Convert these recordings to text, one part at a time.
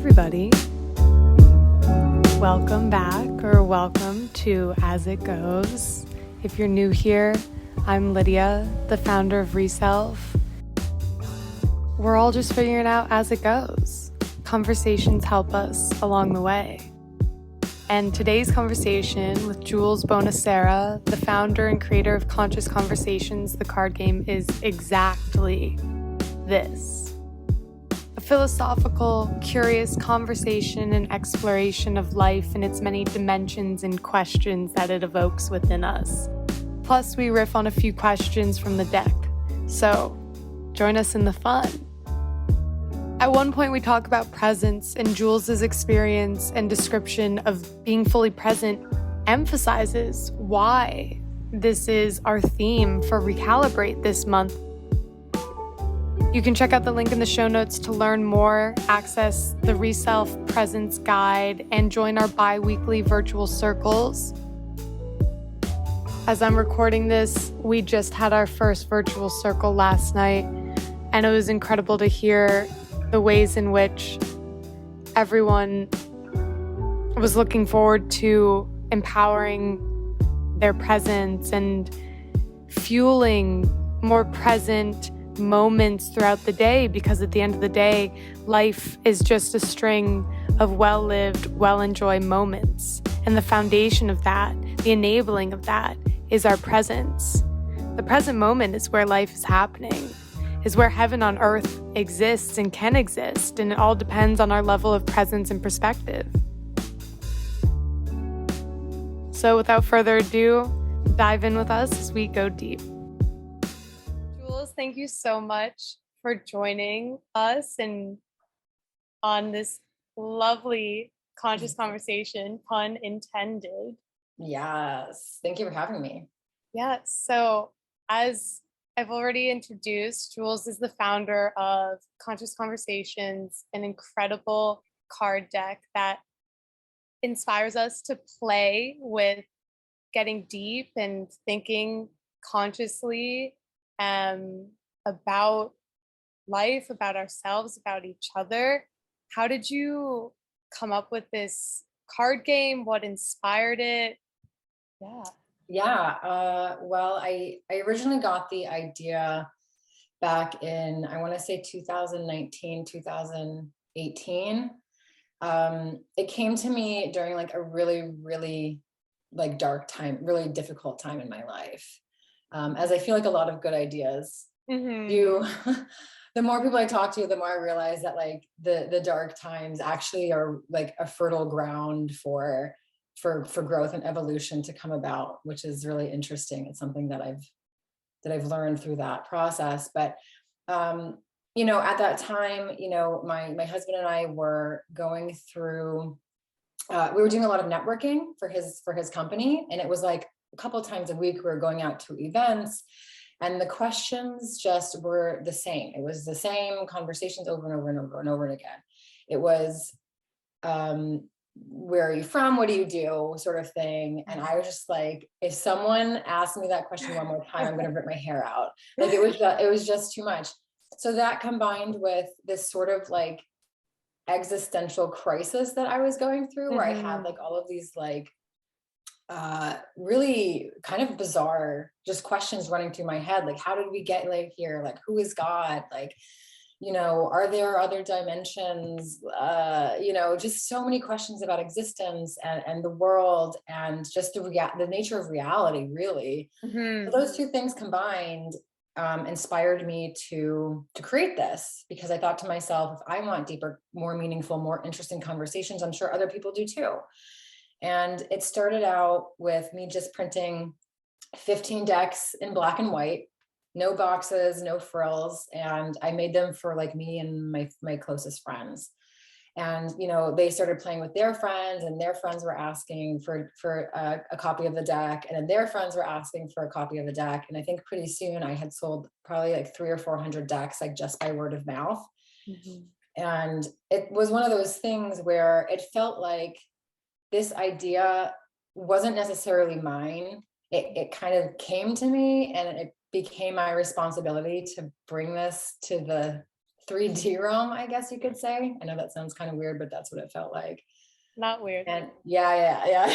everybody. Welcome back, or welcome to As It Goes. If you're new here, I'm Lydia, the founder of Reself. We're all just figuring it out as it goes. Conversations help us along the way. And today's conversation with Jules Bonasera, the founder and creator of Conscious Conversations, the card game, is exactly this. A philosophical, curious conversation and exploration of life and its many dimensions and questions that it evokes within us. Plus, we riff on a few questions from the deck. So, join us in the fun. At one point, we talk about presence, and Jules's experience and description of being fully present emphasizes why this is our theme for Recalibrate this month. You can check out the link in the show notes to learn more, access the Reself Presence Guide, and join our bi-weekly virtual circles. As I'm recording this, we just had our first virtual circle last night, and it was incredible to hear the ways in which everyone was looking forward to empowering their presence and fueling more present moments throughout the day, because at the end of the day, life is just a string of well-lived, well-enjoyed moments. And the foundation of that, the enabling of that, is our presence. The present moment is where life is happening, is where heaven on earth exists and can exist, and it all depends on our level of presence and perspective. So without further ado, dive in with us as we go deep. Jules, thank you so much for joining us and on this lovely conscious conversation, pun intended. Yes, thank you for having me. Yeah, so as I've already introduced, Jules is the founder of Conscious Conversations, an incredible card deck that inspires us to play with getting deep and thinking consciously about life, about ourselves, about each other. How did you come up with this card game? What inspired it? Well, I originally got the idea back in, I want to say 2019, 2018. It came to me during like a really, really like dark time, really difficult time in my life. As I feel like a lot of good ideas do. The more people I talk to, the more I realize that like the dark times actually are like a fertile ground for growth and evolution to come about, which is really interesting. It's something that I've learned through that process. But at that time, my husband and I were going through. We were doing a lot of networking for his company, and it was like a couple of times a week we were going out to events, and the questions just were the same. It was the same conversations over and over and over and over and again. It was, where are you from? What do you do? Sort of thing. And I was just like, if someone asked me that question one more time, I'm going to rip my hair out. Like it was just too much. So that combined with this sort of like existential crisis that I was going through, where I had like all of these like really kind of bizarre just questions running through my head, like how did we get like here, like who is God, like are there other dimensions, just so many questions about existence and the world and just the nature of reality, really. So those two things combined inspired me to create this, because I thought to myself, if I want deeper, more meaningful, more interesting conversations, I'm sure other people do too. And it started out with me just printing 15 decks in black and white, no boxes, no frills. And I made them for like me and my closest friends. And, they started playing with their friends, and their friends were asking for a copy of the deck. And then their friends were asking for a copy of the deck. And I think pretty soon I had sold probably like 300 or 400 decks, like just by word of mouth. And it was one of those things where it felt like this idea wasn't necessarily mine. It kind of came to me, and it became my responsibility to bring this to the 3D realm, I guess you could say. I know that sounds kind of weird, but that's what it felt like. Not weird. And yeah.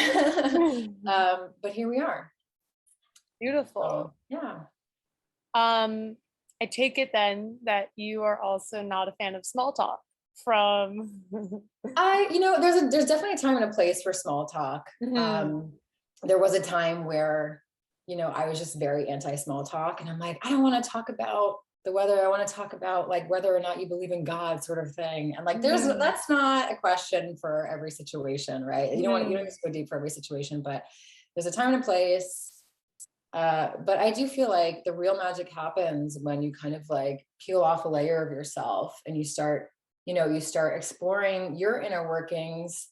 But here we are. Beautiful. So, yeah. I take it then that you are also not a fan of small talk from There's definitely a time and a place for small talk. There was a time where, I was just very anti small talk, and I'm like, I don't want to talk about the weather. I want to talk about like whether or not you believe in God, sort of thing. And like, that's not a question for every situation, right? You don't have to go deep for every situation, but there's a time and a place. But I do feel like the real magic happens when you kind of like peel off a layer of yourself and you start exploring your inner workings,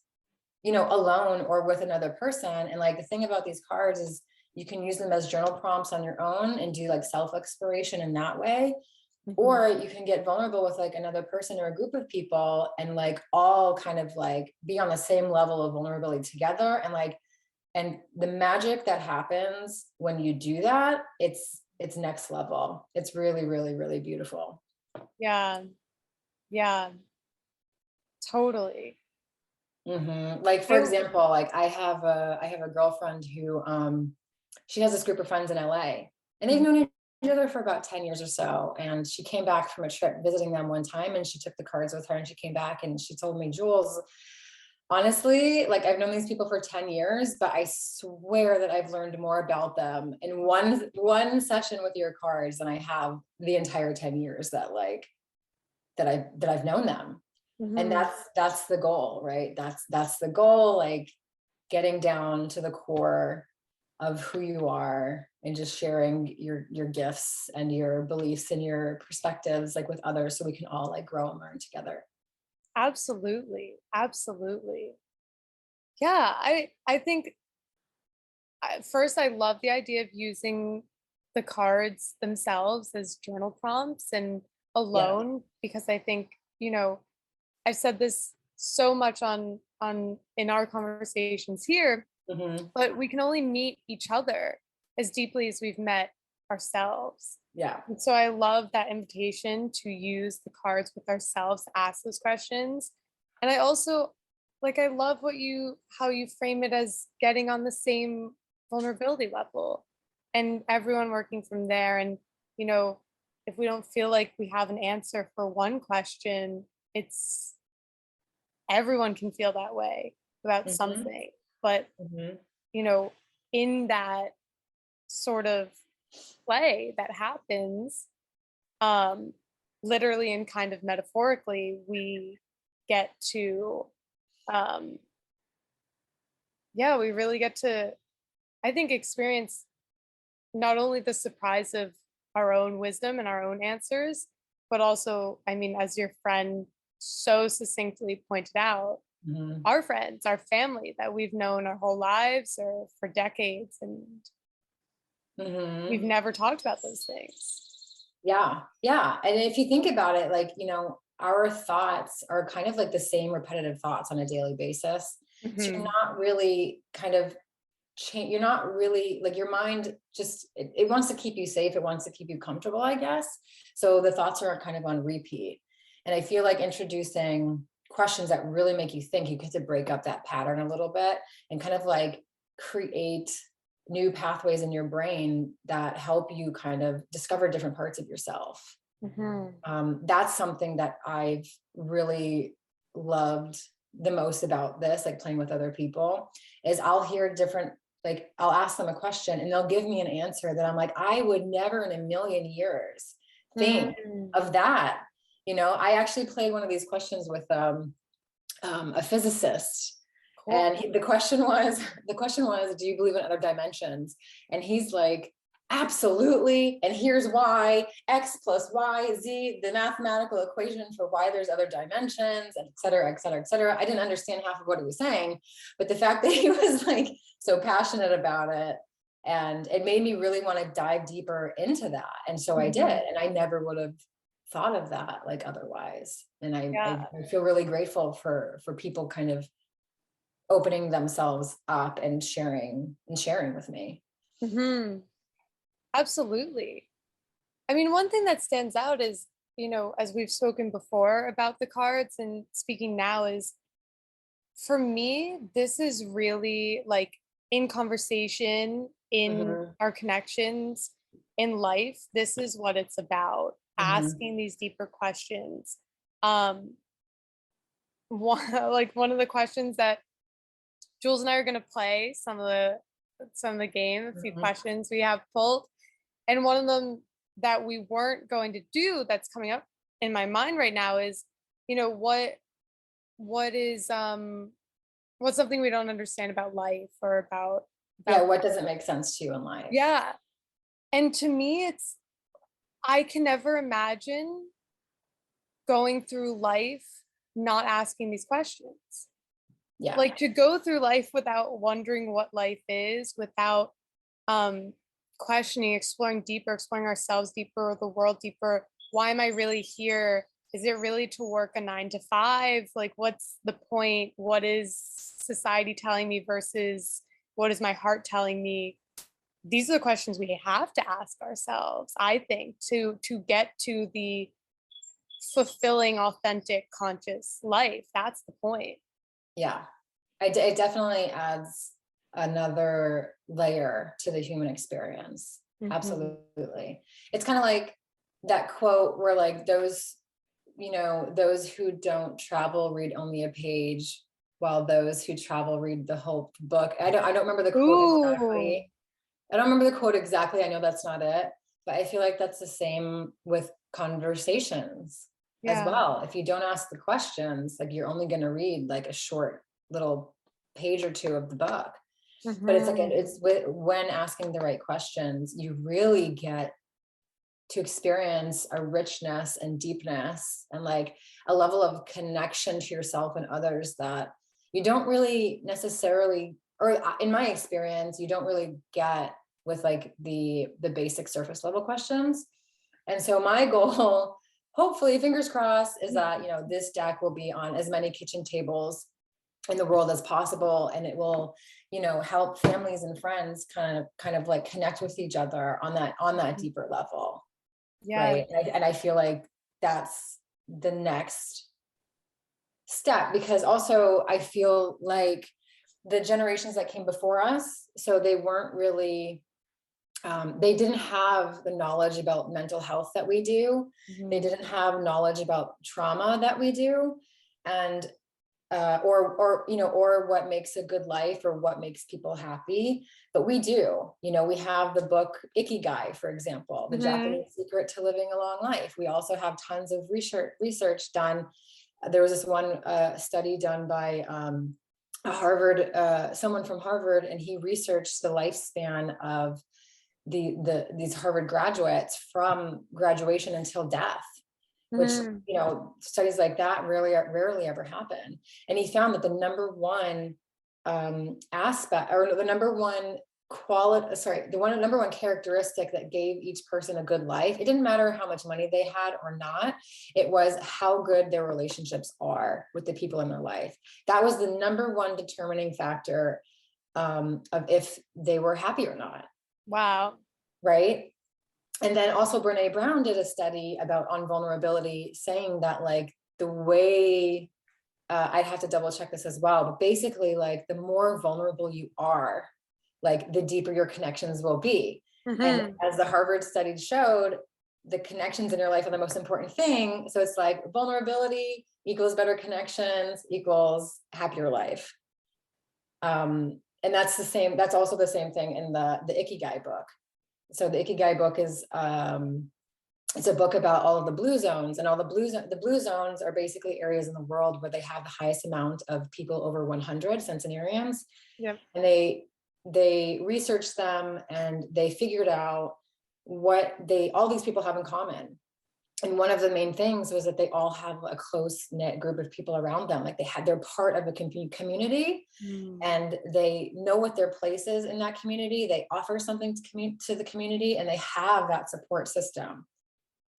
alone or with another person. And like the thing about these cards is you can use them as journal prompts on your own and do like self-exploration in that way. Or you can get vulnerable with like another person or a group of people and like all kind of like be on the same level of vulnerability together. And the magic that happens when you do that, it's next level. It's really, really, really beautiful. Yeah. Totally. Like, for example, like I have a girlfriend who, she has this group of friends in LA, and they've known each other for about 10 years or so. And she came back from a trip visiting them one time, and she took the cards with her, and she came back and she told me, Jules, honestly, like I've known these people for 10 years, but I swear that I've learned more about them in one session with your cards than I have the entire 10 years that I've known them. And that's the goal, right? That's the goal, like getting down to the core of who you are and just sharing your gifts and your beliefs and your perspectives like with others, so we can all like grow and learn together. Absolutely. Yeah, I think first I love the idea of using the cards themselves as journal prompts and alone, because I think, I've said this so much in our conversations here, but we can only meet each other as deeply as we've met ourselves. Yeah. And so I love that invitation to use the cards with ourselves, ask those questions. And I also I love how you frame it as getting on the same vulnerability level and everyone working from there. And, if we don't feel like we have an answer for one question, it's everyone can feel that way about something. But, in that sort of play that happens, literally and kind of metaphorically, we get to we really get to, I think, experience not only the surprise of our own wisdom and our own answers, but also, I mean, as your friend so succinctly pointed out, our friends, our family that we've known our whole lives or for decades, and we've never talked about those things. Yeah. And if you think about it, like, our thoughts are kind of like the same repetitive thoughts on a daily basis. So you're not really kind of you're not really like, your mind just, it wants to keep you safe. It wants to keep you comfortable, I guess. So the thoughts are kind of on repeat. And I feel like introducing questions that really make you think, you get to break up that pattern a little bit and kind of like create new pathways in your brain that help you kind of discover different parts of yourself. That's something that I've really loved the most about this, like playing with other people, is I'll hear different, like I'll ask them a question and they'll give me an answer that I'm like, I would never in a million years think of that. I actually played one of these questions with a physicist. Cool. And the question was, do you believe in other dimensions? And he's like, absolutely. And here's why: X plus Y, Z, the mathematical equation for why there's other dimensions, and et cetera, et cetera, et cetera. I didn't understand half of what he was saying, but the fact that he was like so passionate about it, and it made me really want to dive deeper into that. And so I did, and I never would have thought of that like otherwise. And I feel really grateful for people kind of opening themselves up and sharing with me. Absolutely. I mean, one thing that stands out is as we've spoken before about the cards and speaking now, is for me, this is really like in conversation, in Mm-hmm. our connections, in life, this is what it's about, Mm-hmm. asking these deeper questions. Um, one of the questions that Jules and I are going to play some of the game, a few Mm-hmm. questions we have pulled, and one of them that we weren't going to do that's coming up in my mind right now is, what is what's something we don't understand about life, or Yeah, about what doesn't make sense to you in life? yeah. And to me, I can never imagine going through life not asking these questions. Yeah. Like, to go through life without wondering what life is, without um questioning, exploring ourselves deeper, the world deeper. Why am I really here? Is it really to work a 9 to 5? Like, what's the point? What is society telling me versus what is my heart telling me? These are the questions we have to ask ourselves, I think, to get to the fulfilling, authentic, conscious life. That's the point. Yeah. It definitely adds another layer to the human experience. Mhm. Absolutely. It's kind of like that quote where like those who don't travel read only a page, while those who travel read the whole book. I don't remember the quote Ooh, exactly. I don't remember the quote exactly. I know that's not it, but I feel like that's the same with conversations as yeah. well. If you don't ask the questions, like you're only going to read like a short little page or two of the book. But it's like Mhm. it's when asking the right questions, you really get to experience a richness and deepness and like a level of connection to yourself and others that you don't really necessarily, or in my experience, you don't really get with like the basic surface level questions. And so my goal, hopefully, fingers crossed, is that this deck will be on as many kitchen tables in the world as possible, and it will help families and friends kind of like connect with each other on that deeper level, Yeah. right? And I feel like that's the next step, because also I feel like the generations that came before us, so they weren't really they didn't have the knowledge about mental health that we do. They Mhm. didn't have knowledge about trauma that we do. And or what makes a good life or what makes people happy. But we do, we have the book Ikigai, for example, the Mhm. Japanese secret to living a long life. We also have tons of research done. There was this one study done by someone from Harvard, and he researched the lifespan of these Harvard graduates from graduation until death, which Mhm. studies like that rarely ever happen. And he found that the number one aspect, or the number one number one characteristic that gave each person a good life, it didn't matter how much money they had or not, it was how good their relationships are with the people in their life. That was the number one determining factor of if they were happy or not. Wow. Right. And then also Brene Brown did a study about on vulnerability, saying that like the way I'd have to double check this as well, but basically like the more vulnerable you are, like the deeper your connections will be. And Mhm. as the Harvard study showed, the connections in your life are the most important thing. So it's like vulnerability equals better connections equals happier life. And that's also the same thing in the Ikigai book. So the Ikigai book is it's a book about all of the blue zones, and all the blue zones are basically areas in the world where they have the highest amount of people over 100 centenarians. Yep. And they researched them, and they figured out what all these people have in common. And one of the main things was that they all have a close knit group of people around them. Like they're part of a community, Mm. and they know what their place is in that community. They offer something to the community, and they have that support system,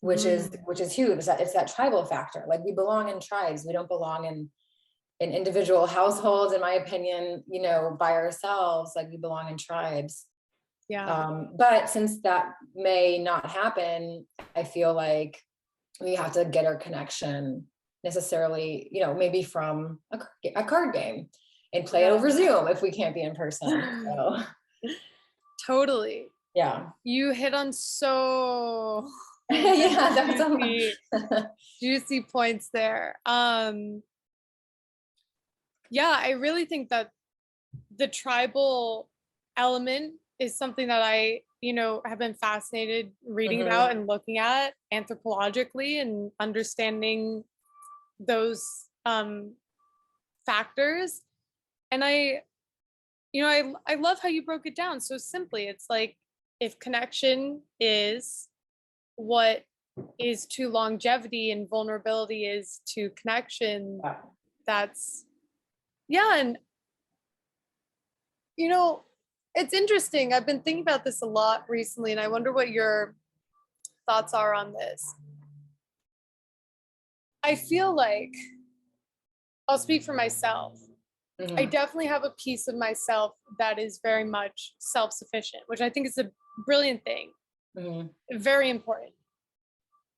which is Mm. huge. It's that tribal factor. Like we belong in tribes. We don't belong in individual households, in my opinion, by ourselves. Like we belong in tribes. Yeah. But since that may not happen, I feel like we have to get our connection necessarily, maybe from a card game and play it over Zoom if we can't be in person. So Totally. yeah. You hit on so Yeah, that's juicy points there. Yeah, I really think that the tribal element is something that I, have been fascinated reading about and looking at anthropologically and understanding those factors. And I love how you broke it down so simply. It's like, if connection is what is to longevity and vulnerability is to connection, that's, yeah. And it's interesting. I've been thinking about this a lot recently, and I wonder what your thoughts are on this. I feel like, I'll speak for myself. I definitely have a piece of myself that is very much self-sufficient, which I think is a brilliant thing, very important.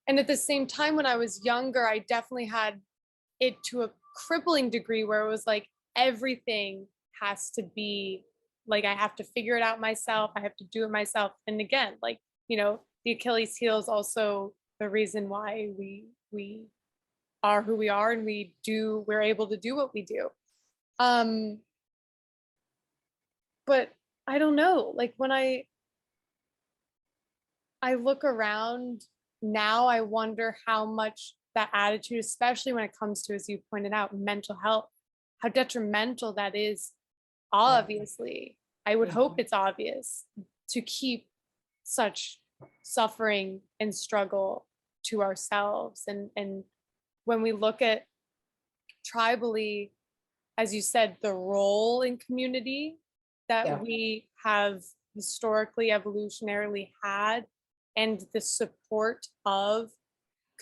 And at the same time, when I was younger, I definitely had it to a crippling degree where it was like everything has to be like, I have to figure it out myself. I have to do it myself. And again, like, the Achilles heel is also the reason why we are who we are, and we're able to do what we do. But I don't know, like when I look around now, I wonder how much that attitude, especially when it comes to, as you pointed out, mental health, how detrimental that is. Obviously, I would hope it's obvious, to keep such suffering and struggle to ourselves. And when we look at tribally, as you said, the role in community that we have historically, evolutionarily had, and the support of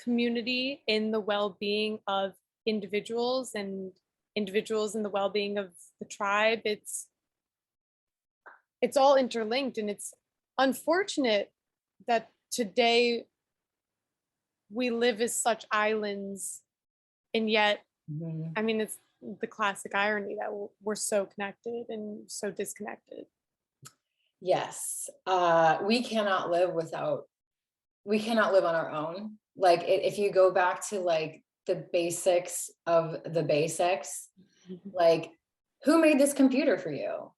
community in the well-being of individuals, and individuals in the well-being of the tribe, it's all interlinked. And it's unfortunate that today we live as such islands, and yet, I mean, it's the classic irony that we're so connected and so disconnected. Yes. We cannot live on our own. Like if you go back to like the basics of the basics, like who made this computer for you?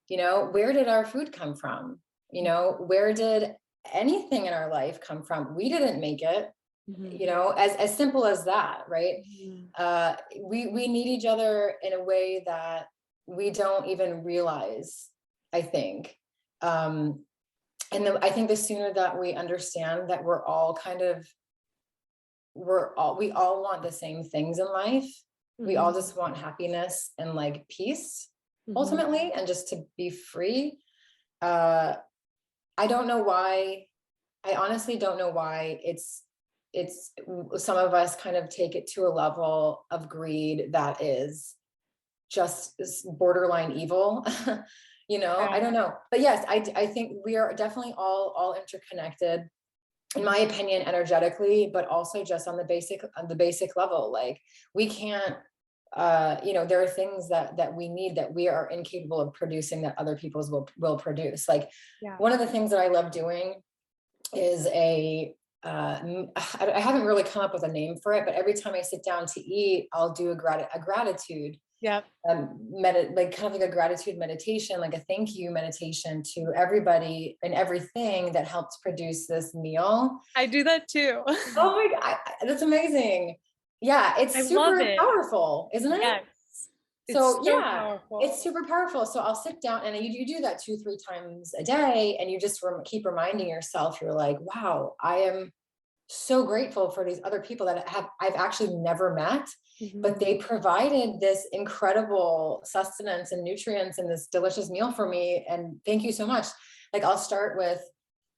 Where did our food come from? Where did anything in our life come from? We didn't make it. As simple as that, right? We need each other in a way that we don't even realize, I think. I think the sooner that we understand that we all want the same things in life. We all just want happiness and like peace, ultimately, and just to be free. I don't know why. I honestly don't know why it's some of us kind of take it to a level of greed that is just borderline evil. I don't know. But yes, I think we are definitely all interconnected, in my opinion, energetically, but also just on the basic level. Like we can't, there are things that we need that we are incapable of producing that other people's will produce. Like one of the things that I love doing is I haven't really come up with a name for it, but every time I sit down to eat, I'll do a gratitude. Like kind of like a gratitude meditation, like a thank you meditation to everybody and everything that helped produce this meal. I do that too. Oh my God, that's amazing. Yeah, it's super powerful, isn't it? Yes. So yeah, it's super powerful. So I'll sit down and you do that 2-3 times a day, and you just keep reminding yourself, you're like, wow, I am so grateful for these other people that I've actually never met, but they provided this incredible sustenance and nutrients and this delicious meal for me. And thank you so much. Like I'll start with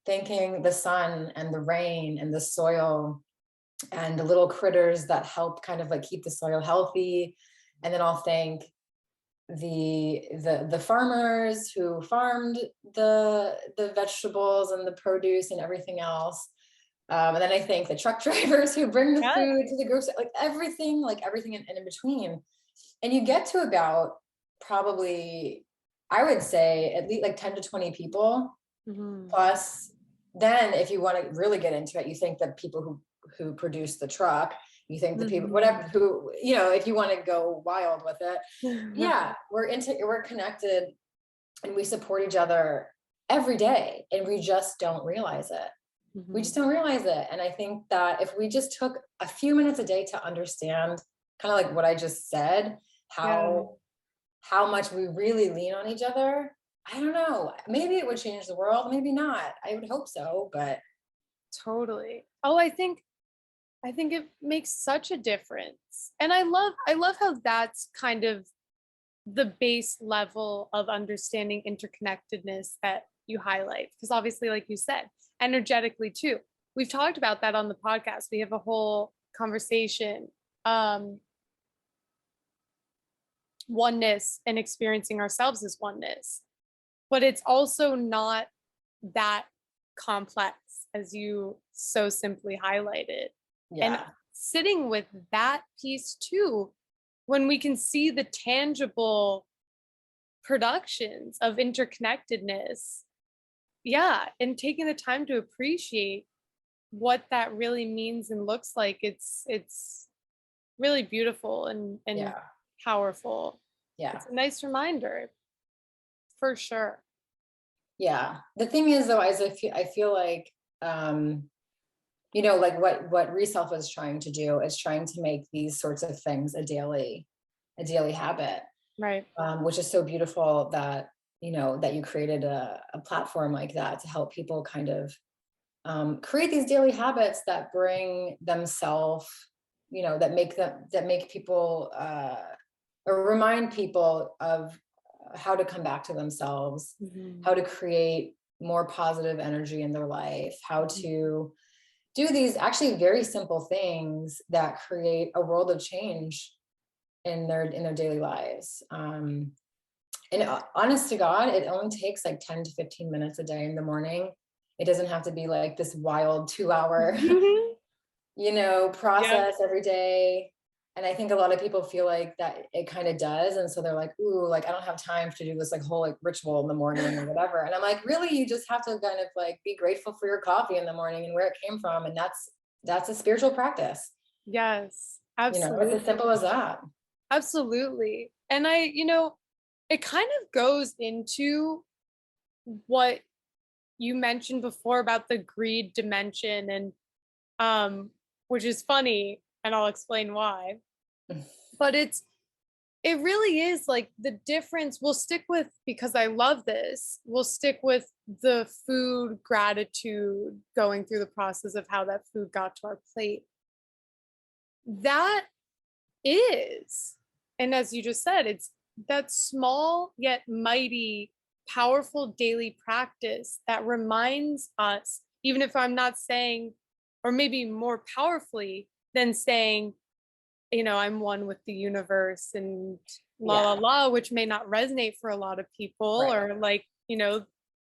thanking the sun and the rain and the soil and the little critters that help kind of like keep the soil healthy. And then I'll thank the farmers who farmed the vegetables and the produce and everything else. And then I think the truck drivers who bring the Yeah. food to the grocery, like everything in between. And you get to about probably, I would say at least like 10 to 20 people. Plus, then if you want to really get into it, you think the people who produce the truck, you think the people, whatever, who, if you want to go wild with it. Yeah, we're connected and we support each other every day, and we just don't realize it. We just don't realize it. And I think that if we just took a few minutes a day to understand kind of like what I just said, how much we really lean on each other, I don't know, maybe it would change the world, maybe not. I would hope so, but Totally. Oh, I think it makes such a difference. And I love how that's kind of the base level of understanding interconnectedness that you highlight, because obviously, like you said, energetically too, we've talked about that on the podcast. We have a whole conversation, oneness and experiencing ourselves as oneness, but it's also not that complex as you so simply highlighted. And sitting with that piece too, when we can see the tangible productions of interconnectedness, and taking the time to appreciate what that really means and looks like, it's really beautiful and powerful. It's a nice reminder, for sure. The thing is, though, is I feel like like what Reself is trying to do is trying to make these sorts of things a daily habit, right? Which is so beautiful that that you created a platform like that to help people kind of create these daily habits that bring themselves, that make people or remind people of how to come back to themselves, how to create more positive energy in their life, how to do these actually very simple things that create a world of change in their daily lives. And honest to God, it only takes like 10 to 15 minutes a day in the morning. It doesn't have to be like this wild 2-hour, process every day. And I think a lot of people feel like that it kind of does. And so they're like, ooh, like, I don't have time to do this like whole like ritual in the morning or whatever. And I'm like, really, you just have to kind of like be grateful for your coffee in the morning and where it came from. And that's a spiritual practice. Yes, absolutely. It's as simple as that. Absolutely. And it kind of goes into what you mentioned before about the greed dimension, and which is funny, and I'll explain why. But it really is like the difference. We'll stick with, because I love this, we'll stick with the food gratitude, going through the process of how that food got to our plate. That is, and as you just said, it's that small yet mighty, powerful daily practice that reminds us, even if I'm not saying, or maybe more powerfully than saying, I'm one with the universe and la, which may not resonate for a lot of people, or like,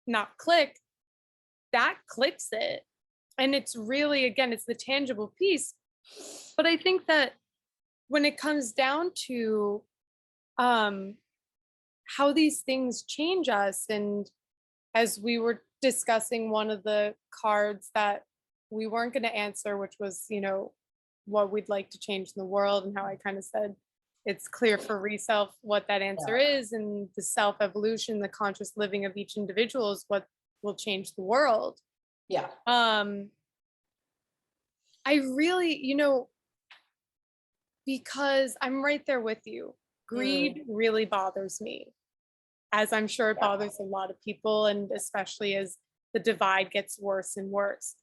not click, that clicks it. And it's really, again, it's the tangible piece. But I think that when it comes down to how these things change us, and as we were discussing one of the cards that we weren't going to answer, which was, what we'd like to change in the world, and how I kind of said it's clear for Reself what that answer is, and the self-evolution, the conscious living of each individual is what will change the world. I really, because I'm right there with you, greed really bothers me, as I'm sure it bothers a lot of people, and especially as the divide gets worse and worse.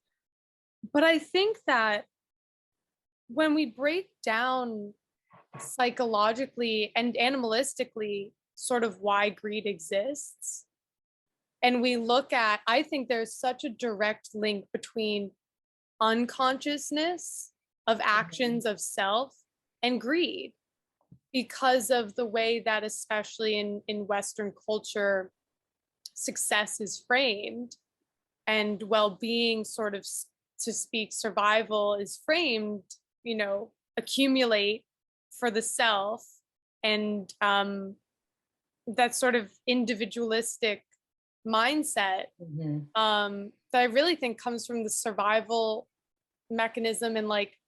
But I think that when we break down psychologically and animalistically sort of why greed exists, and we look at, I think there's such a direct link between unconsciousness of actions of self and greed, because of the way that, especially in Western culture, success is framed and well-being sort of to speak, survival is framed, accumulate for the self, and that sort of individualistic mindset that I really think comes from the survival mechanism and like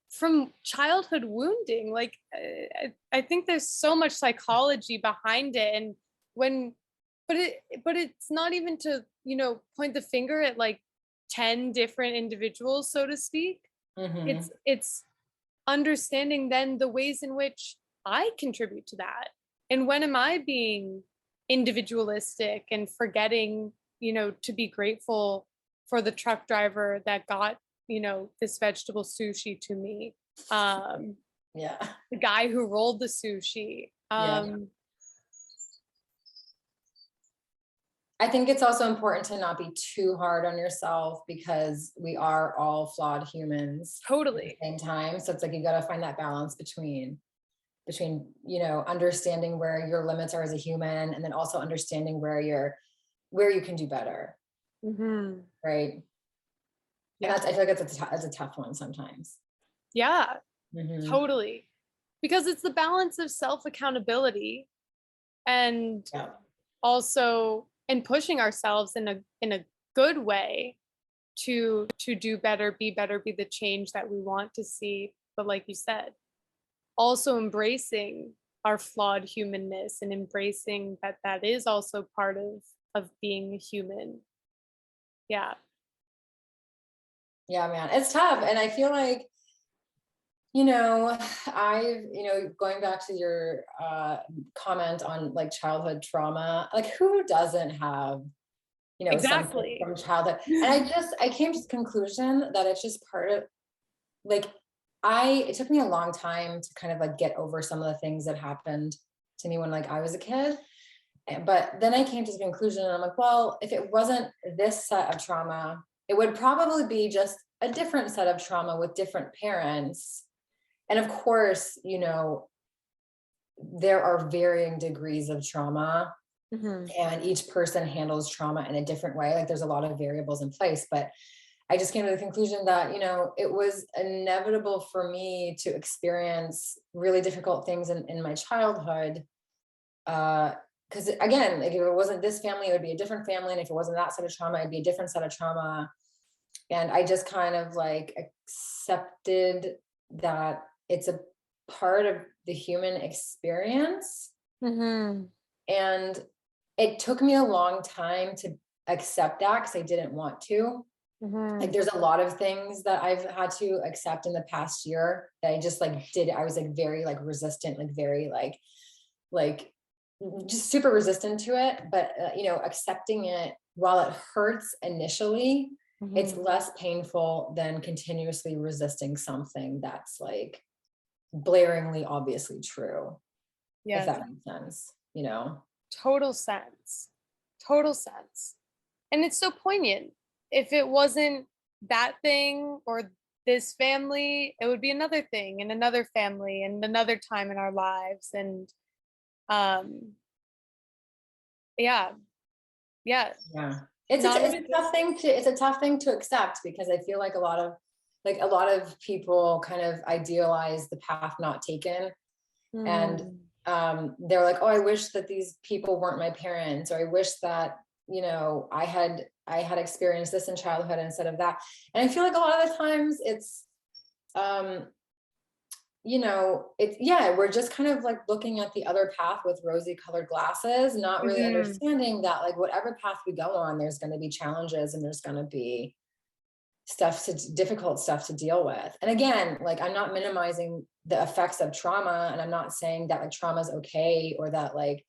from childhood wounding. Like I think there's so much psychology behind it, and but it's not even to point the finger at like 10 different individuals, so to speak. It's understanding then the ways in which I contribute to that, and when am I being individualistic and forgetting to be grateful for the truck driver that got this vegetable sushi to me, the guy who rolled the sushi. I think it's also important to not be too hard on yourself, because we are all flawed humans. Totally. At the same time. So it's like, you got to find that balance between, understanding where your limits are as a human, and then also understanding where you can do better. Right. Yeah. And I feel like that's a tough one sometimes. Yeah, totally. Because it's the balance of self-accountability and also and pushing ourselves in a good way to do better, be the change that we want to see. But like you said, also embracing our flawed humanness and embracing that is also part of being a human. Yeah, man, it's tough. And I feel like, going back to your comment on like childhood trauma, like who doesn't have, exactly, something from childhood? And I came to the conclusion that it's just part of, like, it took me a long time to kind of like get over some of the things that happened to me when like I was a kid. But then I came to the conclusion, and I'm like, well, if it wasn't this set of trauma, it would probably be just a different set of trauma with different parents. And of course, there are varying degrees of trauma, and each person handles trauma in a different way. Like there's a lot of variables in place, but I just came to the conclusion that, it was inevitable for me to experience really difficult things in my childhood. Because again, like if it wasn't this family, it would be a different family. And if it wasn't that set of trauma, it'd be a different set of trauma. And I just kind of like accepted that it's a part of the human experience. And it took me a long time to accept that, because I didn't want to. Like there's a lot of things that I've had to accept in the past year that I just like did. I was like very like resistant, like very like just super resistant to it. But accepting it, while it hurts initially, it's less painful than continuously resisting something that's like blaringly obviously true. If that makes sense. Total sense. And it's so poignant. If it wasn't that thing or this family, it would be another thing and another family and another time in our lives. And it's a tough thing to accept, because I feel like a lot of people kind of idealize the path not taken. And they're like, oh, I wish that these people weren't my parents, or I wish that I had experienced this in childhood instead of that. And I feel like a lot of the times it's we're just kind of like looking at the other path with rosy colored glasses, not really understanding that like whatever path we go on, there's going to be challenges, and there's going to be difficult stuff to deal with. And again, like I'm not minimizing the effects of trauma, and I'm not saying that like trauma is okay, or that like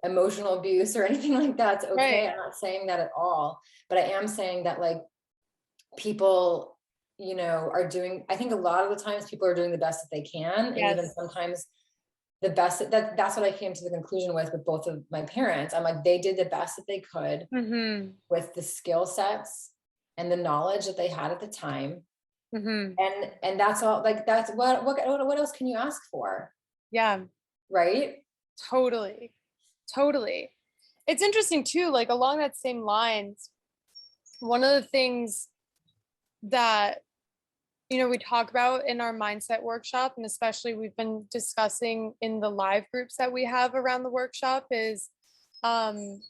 emotional abuse or anything like that's okay. Right. I'm not saying that at all, but I am saying that like people are doing, I think a lot of the times people are doing the best that they can. Yes. And even sometimes the best, that's what I came to the conclusion with both of my parents. I'm like, they did the best that they could with the skill sets and the knowledge that they had at the time. And that's all, like, that's what else can you ask for? Yeah. Right. Totally. It's interesting too, like along that same lines, one of the things that, we talk about in our mindset workshop, and especially we've been discussing in the live groups that we have around the workshop is um,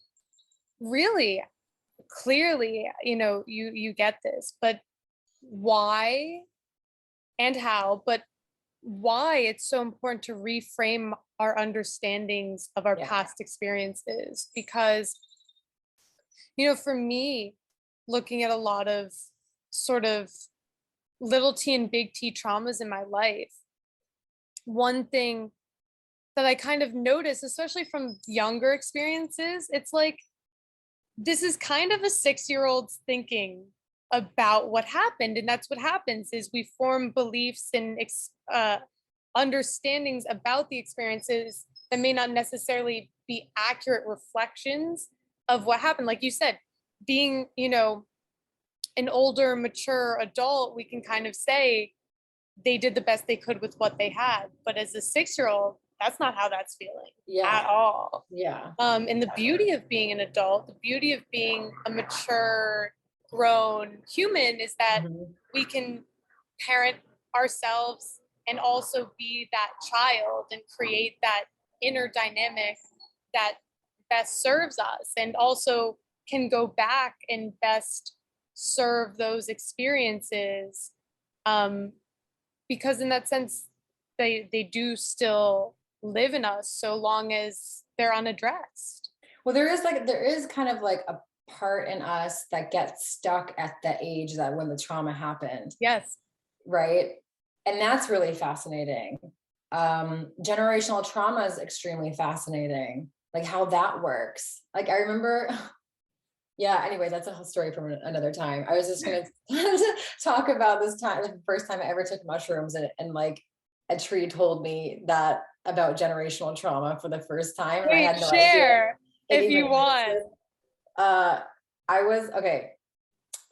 really clearly, you get this, but why and how, but why it's so important to reframe our understandings of our past experiences. Because, for me, looking at a lot of sort of little t and big T traumas in my life, one thing that I kind of notice, especially from younger experiences, it's like this is kind of a 6-year-old's thinking about what happened. And that's what happens is we form beliefs and understandings about the experiences that may not necessarily be accurate reflections of what happened. Like you said, being, an older, mature adult, we can kind of say they did the best they could with what they had. But as a 6-year-old, that's not how that's feeling at all. Yeah. And the beauty of being an adult, the beauty of being a mature, grown human is that we can parent ourselves and also be that child and create that inner dynamic that best serves us, and also can go back and best serve those experiences, because in that sense they do still live in us so long as they're unaddressed. Well, there is kind of like a part in us that gets stuck at the age that when the trauma happened. Yes. Right. And that's really fascinating. Generational trauma is extremely fascinating, like how that works. Like I remember, yeah, anyway, that's a whole story from another time. I was just going to talk about this time, like the first time I ever took mushrooms, and like a tree told me that about generational trauma for the first time. And Wait, I had no share idea if you want. I was, okay.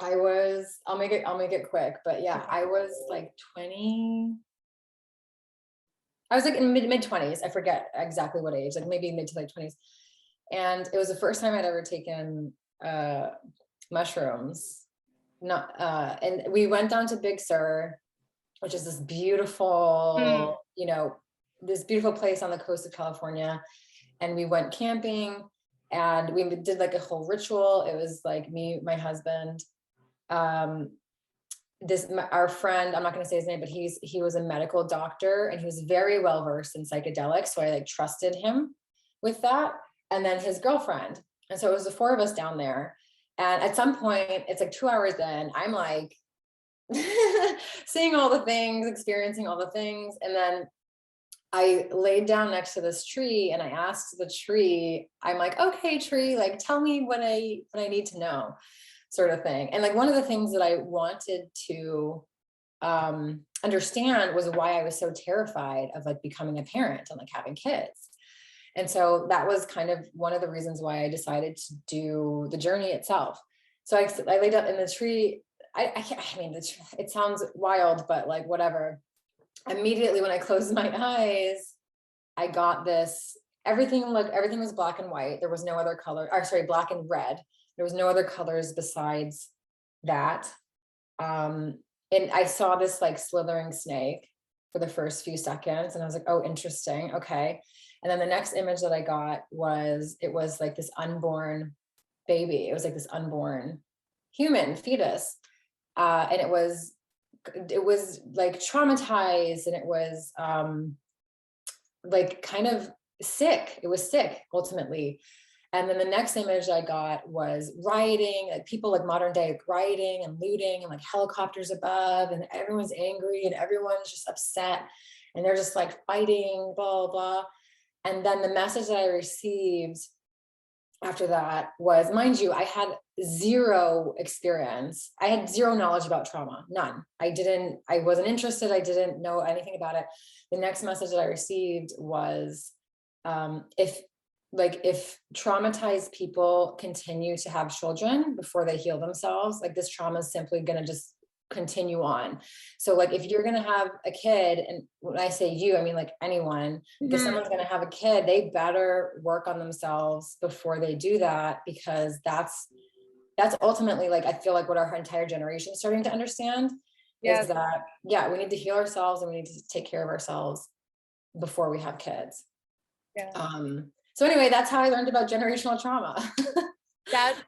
I'll make it quick, but yeah, I was like 20. I was like in mid 20s. I forget exactly what age, like maybe mid to late 20s. And it was the first time I'd ever taken mushrooms. Not and we went down to Big Sur, which is this beautiful, this beautiful place on the coast of California. And we went camping and we did like a whole ritual. It was like me, my husband, our friend, I'm not going to say his name, but he was a medical doctor and he was very well versed in psychedelics, so I like trusted him with that. And then his girlfriend, and so it was the four of us down there. And at some point, it's like 2 hours in, I'm like seeing all the things, experiencing all the things, and then I laid down next to this tree and I asked the tree, I'm like, okay, tree, like tell me what I need to know, sort of thing. And like one of the things that I wanted to understand was why I was so terrified of like becoming a parent and like having kids. And so that was kind of one of the reasons why I decided to do the journey itself. So I laid up in the tree. I mean, it sounds wild, but like whatever. Immediately when I closed my eyes, I got this, everything was black and white. There was no other color, or sorry, black and red. There was no other colors besides that. And I saw this like slithering snake for the first few seconds. And I was like, oh, interesting. Okay. And then the next image that I got it was like this unborn baby. It was like this unborn human fetus. And it was like traumatized, and it was like kind of sick. It was sick ultimately. And then the next image I got was rioting, like people like modern day like rioting and looting and like helicopters above, and everyone's angry and everyone's just upset and they're just like fighting, blah, blah. And then the message that I received after that was, mind you, I had zero experience. I had zero knowledge about trauma, none. I wasn't interested. I didn't know anything about it. The next message that I received was, if traumatized people continue to have children before they heal themselves, like this trauma is simply going to just continue on. So like if you're going to have a kid, and when I say you, I mean like anyone, if someone's going to have a kid, they better work on themselves before they do that, because that's that's ultimately like, I feel like what our entire generation is starting to understand is that, yeah, we need to heal ourselves and we need to take care of ourselves before we have kids. So anyway, that's how I learned about generational trauma. That's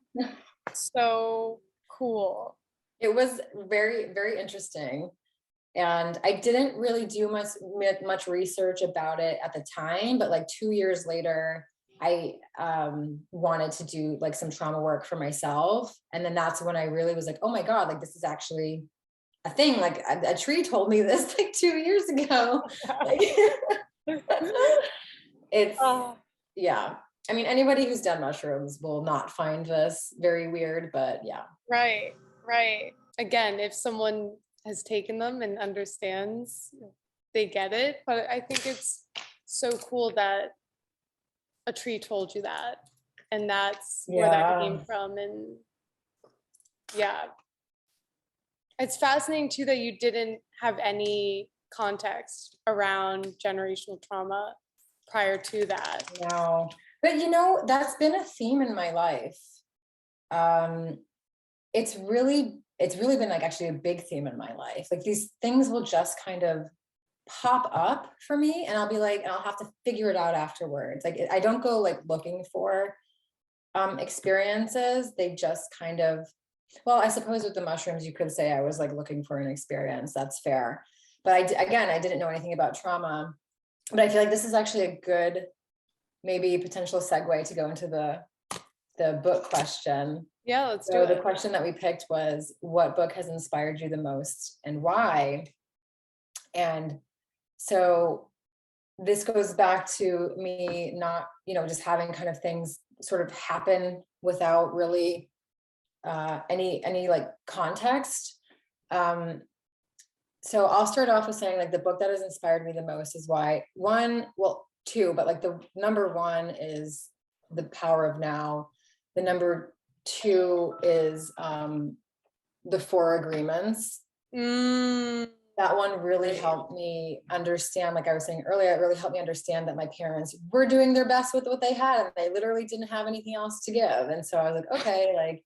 so cool. It was very, very interesting. And I didn't really do much research about it at the time, but like 2 years later, I wanted to do like some trauma work for myself. And then that's when I really was like, oh my God, like this is actually a thing. Like a tree told me this like 2 years ago. Like, it's, yeah. I mean, anybody who's done mushrooms will not find this very weird, but yeah. Right. Again, if someone has taken them and understands, they get it. But I think it's so cool that a tree told you that, and that's where that came from. And yeah, it's fascinating too that you didn't have any context around generational trauma prior to that. No, but you know, that's been a theme in my life. It's really been like actually a big theme in my life. Like these things will just kind of pop up for me and I'll be like, and I'll have to figure it out afterwards. Like I don't go like looking for experiences. They just kind of, well, I suppose with the mushrooms, you could say I was like looking for an experience. That's fair. But I didn't know anything about trauma, but I feel like this is actually a good, maybe potential segue to go into the book question. Yeah, let's do it. The question that we picked was, what book has inspired you the most and why? And so this goes back to me not, just having kind of things sort of happen without really any like context. So I'll start off with saying like the book that has inspired me the most is two, but like the number one is The Power of Now. The number two is The Four Agreements. That one really helped me understand, like I was saying earlier, it really helped me understand that my parents were doing their best with what they had and they literally didn't have anything else to give. And so I was like, okay, like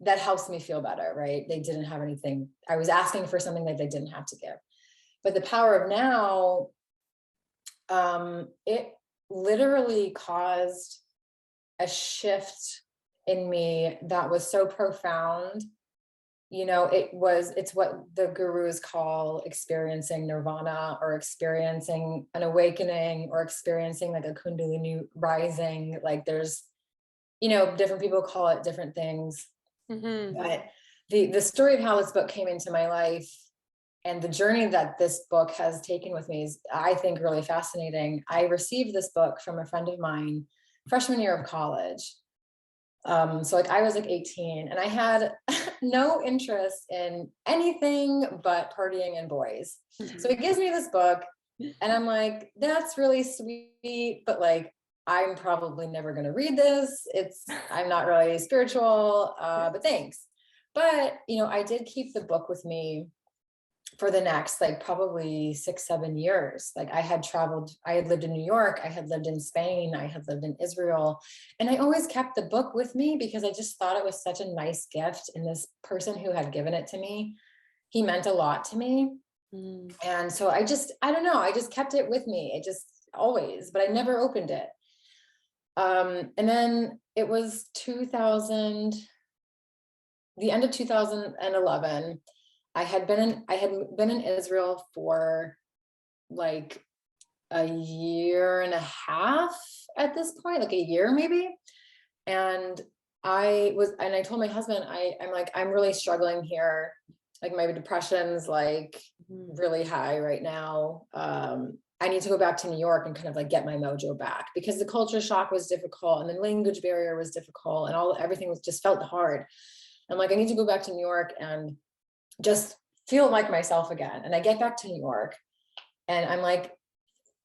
that helps me feel better, right? They didn't have anything. I was asking for something that they didn't have to give. But The Power of Now, it literally caused a shift in me that was so profound. It's what the gurus call experiencing nirvana or experiencing an awakening or experiencing like a kundalini rising. Like there's, different people call it different things. But the story of how this book came into my life and the journey that this book has taken with me is, I think, really fascinating. I received this book from a friend of mine, freshman year of college. So like I was like 18 and I had no interest in anything but partying and boys. So he gives me this book and I'm like, that's really sweet, but like, I'm probably never going to read this. I'm not really spiritual, but thanks. But, I did keep the book with me for the next, like probably 6-7 years. Like I had lived in New York, I had lived in Spain, I had lived in Israel. And I always kept the book with me because I just thought it was such a nice gift. And this person who had given it to me, he meant a lot to me. And so I don't know, I just kept it with me. It just always, but I never opened it. And then it was the end of 2011. I had been in Israel for like a year and a half at this point, like a year maybe. And I told my husband, I'm like, I'm really struggling here. Like my depression's like really high right now. I need to go back to New York and kind of like get my mojo back because the culture shock was difficult and the language barrier was difficult and everything just felt hard. I'm like, I need to go back to New York and just feel like myself again. And I get back to New York and I'm like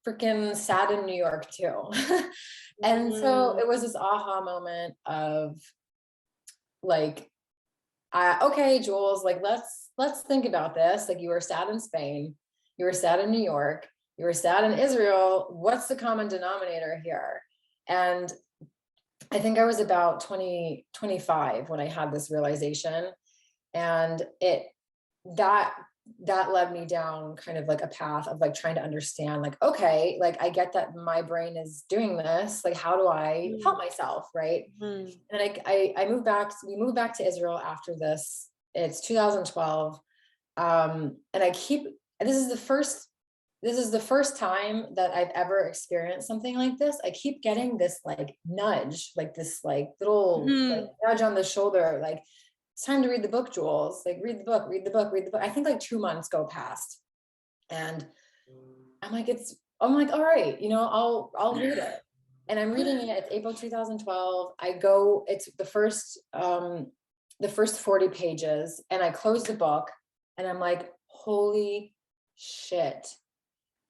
freaking sad in New York too. And so it was this aha moment of like, okay, Jules, like, let's think about this. Like you were sad in Spain, you were sad in New York, you were sad in Israel. What's the common denominator here? And I think I was about 25 when I had this realization. And that that led me down kind of like a path of like trying to understand, like, okay, like I get that my brain is doing this, like how do I help myself, right? Mm. And I moved back, we moved back to Israel after this. It's 2012. And I keep, this is the first time that I've ever experienced something like this. I keep getting this like nudge, like this like little like nudge on the shoulder, like it's time to read the book, Jules. Like read the book, read the book, read the book. I think like 2 months go past, and I'm like, all right, you know, I'll read it. And I'm reading it. It's April 2012. It's the first 40 pages, and I close the book, and I'm like, holy shit.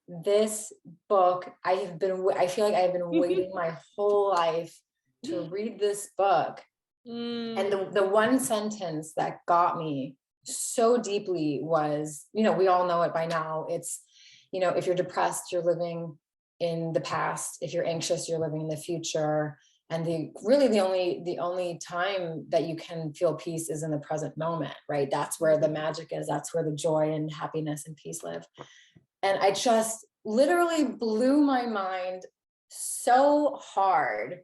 This book, I feel like I have been waiting my whole life to read this book. And the one sentence that got me so deeply was, you know, we all know it by now. It's, you know, if you're depressed, you're living in the past. If you're anxious, you're living in the future. And the only time that you can feel peace is in the present moment, right? That's where the magic is. That's where the joy and happiness and peace live. And I just literally blew my mind so hard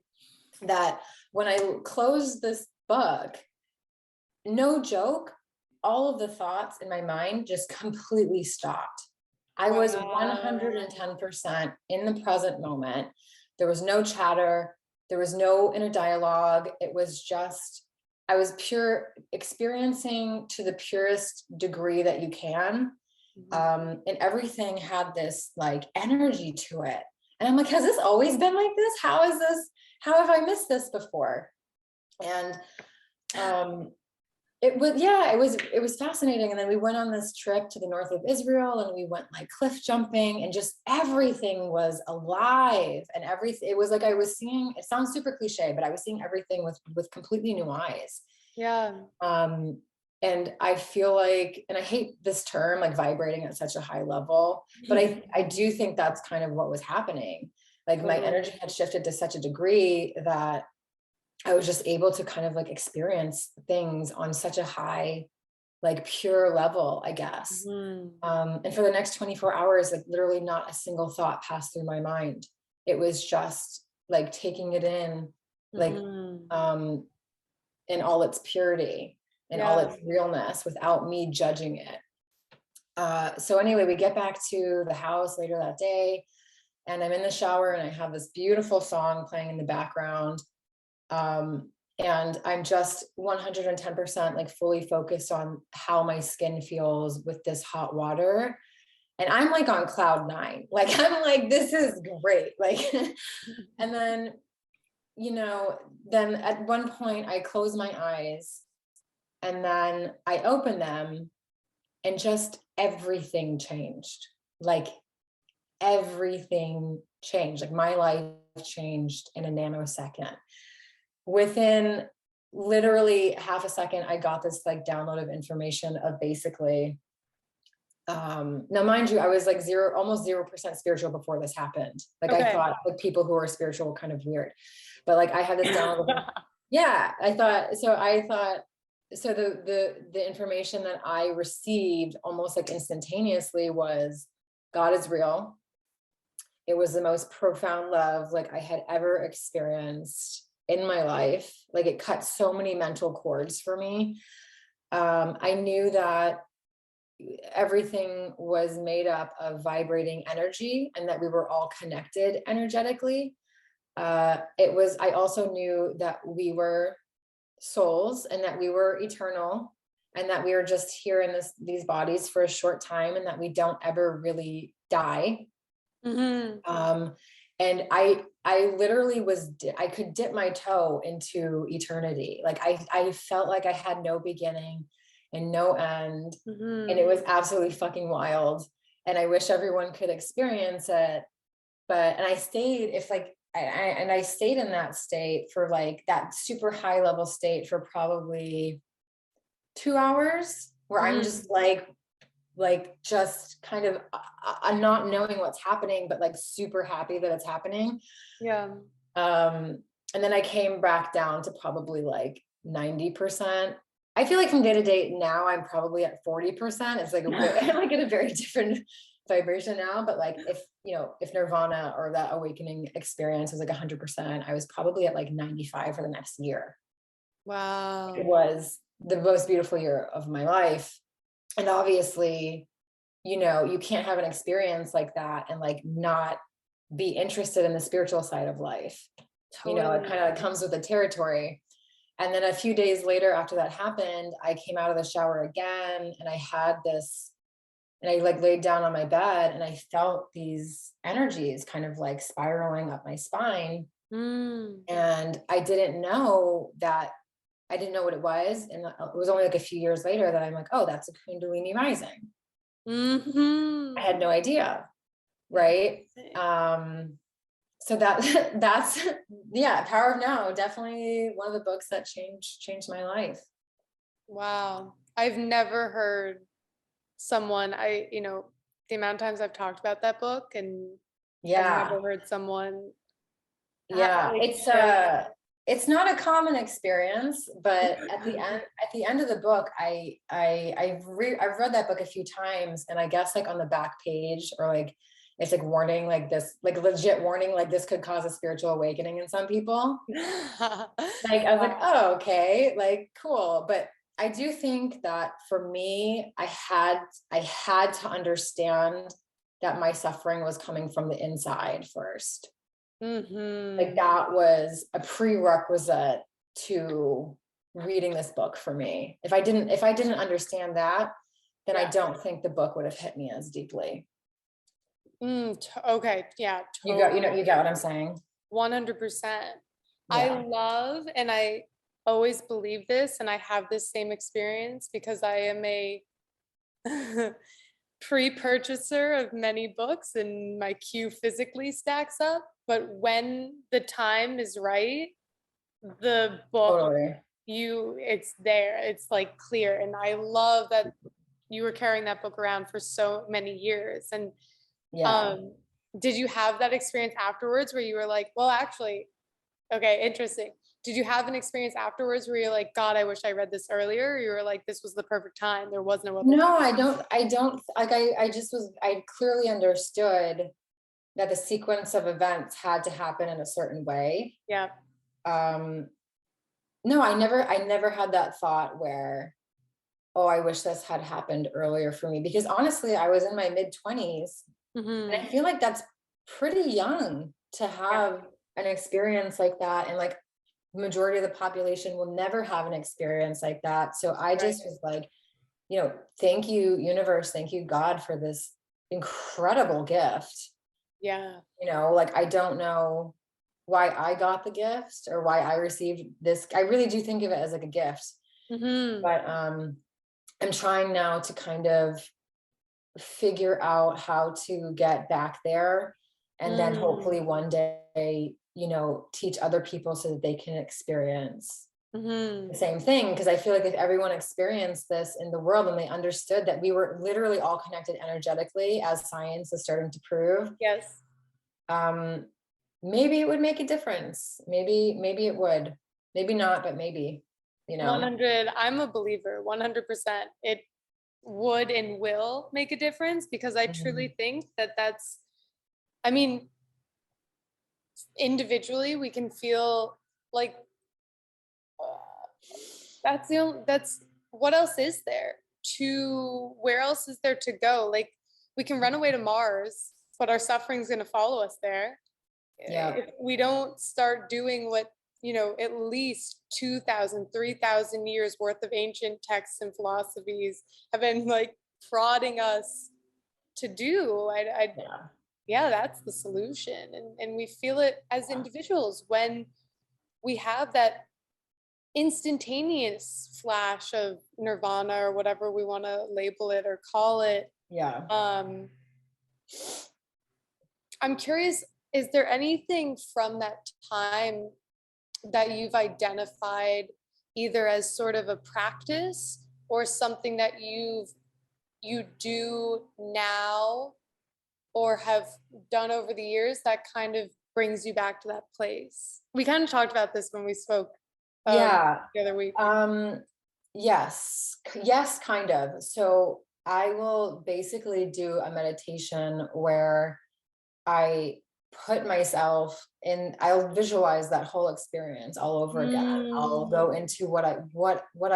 that when I closed this book, no joke, all of the thoughts in my mind just completely stopped. I was 110% in the present moment. There was no chatter. There was no inner dialogue. It was just, I was pure experiencing to the purest degree that you can. And everything had this like energy to it. And I'm like, has this always been like this? How have I missed this before? And it was fascinating. And then we went on this trip to the north of Israel, and we went like cliff jumping, and just everything was alive, and everything, it was like I was seeing, it sounds super cliche, but I was seeing everything with completely new eyes. Yeah. And I feel like, and I hate this term, like vibrating at such a high level, but I do think that's kind of what was happening. Like my energy had shifted to such a degree that I was just able to kind of like experience things on such a high, like pure level, I guess. And for the next 24 hours, like literally not a single thought passed through my mind. It was just like taking it in, like in all its purity and all its realness without me judging it. So anyway, we get back to the house later that day, and I'm in the shower, and I have this beautiful song playing in the background. And I'm just 110% like fully focused on how my skin feels with this hot water. And I'm like on cloud 9. Like, I'm like, this is great. Like, and then, you know, then at one point I close my eyes, and then I open them, and just everything changed. Like everything changed. Like my life changed in a nanosecond. Within literally half a second, I got this like download of information of basically, now mind you, I was like almost 0% spiritual before this happened. Like I thought like people who are spiritual were kind of weird, but like I had this download. Yeah, I thought, so the information that I received almost like instantaneously was God is real. It was the most profound love like I had ever experienced in my life. Like it cut so many mental cords for me. I knew that everything was made up of vibrating energy, and that we were all connected energetically. I also knew that we were souls, and that we were eternal, and that we were just here in these bodies for a short time, and that we don't ever really die. And I literally I could dip my toe into eternity. Like I felt like I had no beginning and no end. And it was absolutely fucking wild. And I wish everyone could experience it. And I stayed, I stayed in that state for like that super high level state for probably 2 hours, where I'm just like just kind of I'm not knowing what's happening, but like super happy that it's happening. Yeah. And then I came back down to probably like 90%. I feel like from day to day now, I'm probably at 40%. It's like I'm like in a very different vibration now. But like if nirvana or that awakening experience was like 100%, I was probably at like 95 for the next year. Wow. It was the most beautiful year of my life. And obviously, you can't have an experience like that and like not be interested in the spiritual side of life. Totally. It kind of comes with the territory. And then a few days later after that happened, I came out of the shower again and I had this, and I like laid down on my bed and I felt these energies kind of like spiraling up my spine. And I didn't know what it was. And it was only like a few years later that I'm like, oh, that's a Kundalini rising. I had no idea. Right. So that's Power of Now, definitely one of the books that changed my life. Wow. I've never heard someone, the amount of times I've talked about that book, and I've never heard someone. It's not a common experience, but at the end of the book, I've read that book a few times, and I guess like on the back page or like it's like warning, like this, like legit warning, like this could cause a spiritual awakening in some people. Like I was like, oh, okay, like cool. But I do think that for me, I had to understand that my suffering was coming from the inside first. Like that was a prerequisite to reading this book for me. If I didn't understand that, then I don't think the book would have hit me as deeply. Okay. Yeah. Totally. You get what I'm saying? 100%. Yeah. I love, and I always believe this, and I have this same experience because I am a pre-purchaser of many books and my queue physically stacks up. But when the time is right, the book, it's there. It's like clear. And I love that you were carrying that book around for so many years. And did you have that experience afterwards where you were like, well, actually, okay, interesting. Did you have an experience afterwards where you're like, God, I wish I read this earlier? Or you were like, this was the perfect time. There was no other time. I don't like, I clearly understood that the sequence of events had to happen in a certain way. Yeah. No, I never had that thought where, oh, I wish this had happened earlier for me, because honestly, I was in my mid-20s. And I feel like that's pretty young to have an experience like that. And like the majority of the population will never have an experience like that. So I just was like, thank you, universe. Thank you, God, for this incredible gift. Yeah. Like, I don't know why I got the gift or why I received this. I really do think of it as like a gift. But I'm trying now to kind of figure out how to get back there, and then hopefully one day, teach other people so that they can experience the same thing. Because I feel like if everyone experienced this in the world and they understood that we were literally all connected energetically, as science is starting to prove, maybe it would make a difference. Maybe it would, maybe not, but maybe, 100. I'm a believer. 100%. It would and will make a difference, because I truly think that's, I mean, individually we can feel like that's what else is there where else is there to go? Like, we can run away to Mars, but our suffering's going to follow us there. If we don't start doing what, at least 2,000, 3,000 years worth of ancient texts and philosophies have been like prodding us to do, that's the solution. And we feel it as individuals when we have that instantaneous flash of nirvana, or whatever we want to label it or call it. I'm curious, is there anything from that time that you've identified either as sort of a practice or something that you do now or have done over the years that kind of brings you back to that place? We kind of talked about this when we spoke Yeah. the other week. Yes, kind of. So I will basically do a meditation where I put myself in, I'll visualize that whole experience all over again. I'll go into what I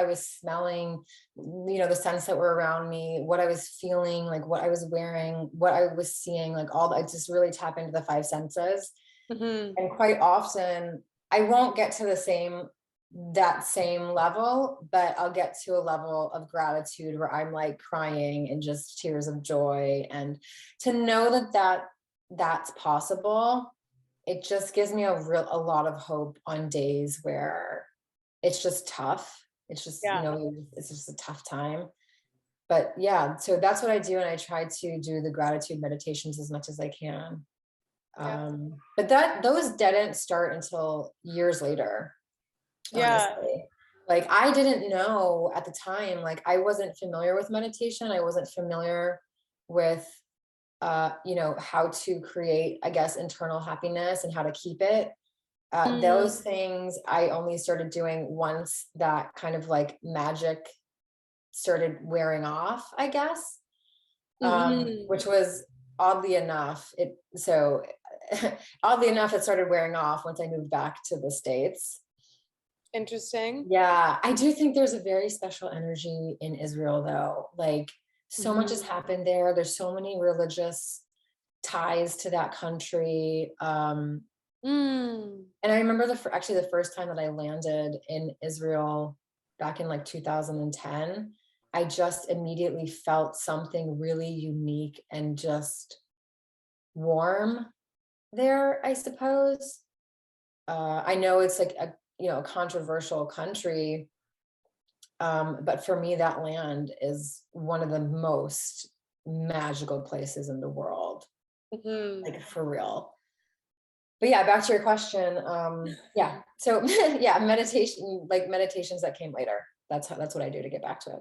was smelling, the scents that were around me, what I was feeling, like what I was wearing, what I was seeing, like all that. I just really tap into the five senses. And quite often I won't get to that same level, but I'll get to a level of gratitude where I'm like crying and just tears of joy. And to know that's possible, it just gives me a lot of hope on days where it's just tough. It's just, it's just a tough time. But yeah, so that's what I do. And I try to do the gratitude meditations as much as I can. But those didn't start until years later. Honestly. Like I didn't know at the time, like I wasn't familiar with meditation. I wasn't familiar with how to create, I guess, internal happiness and how to keep it. Those things I only started doing once that kind of like magic started wearing off, I guess. Which was oddly enough, it started wearing off once I moved back to the States. Interesting. Yeah, I do think there's a very special energy in Israel, though. Like so much has happened there. There's so many religious ties to that country. And I remember the first time that I landed in Israel back in like 2010, I just immediately felt something really unique and just warm there, I suppose. I know it's like a controversial country, but for me, that land is one of the most magical places in the world, like for real. But yeah, back to your question. So yeah, meditation, like meditations that came later. That's what I do to get back to it.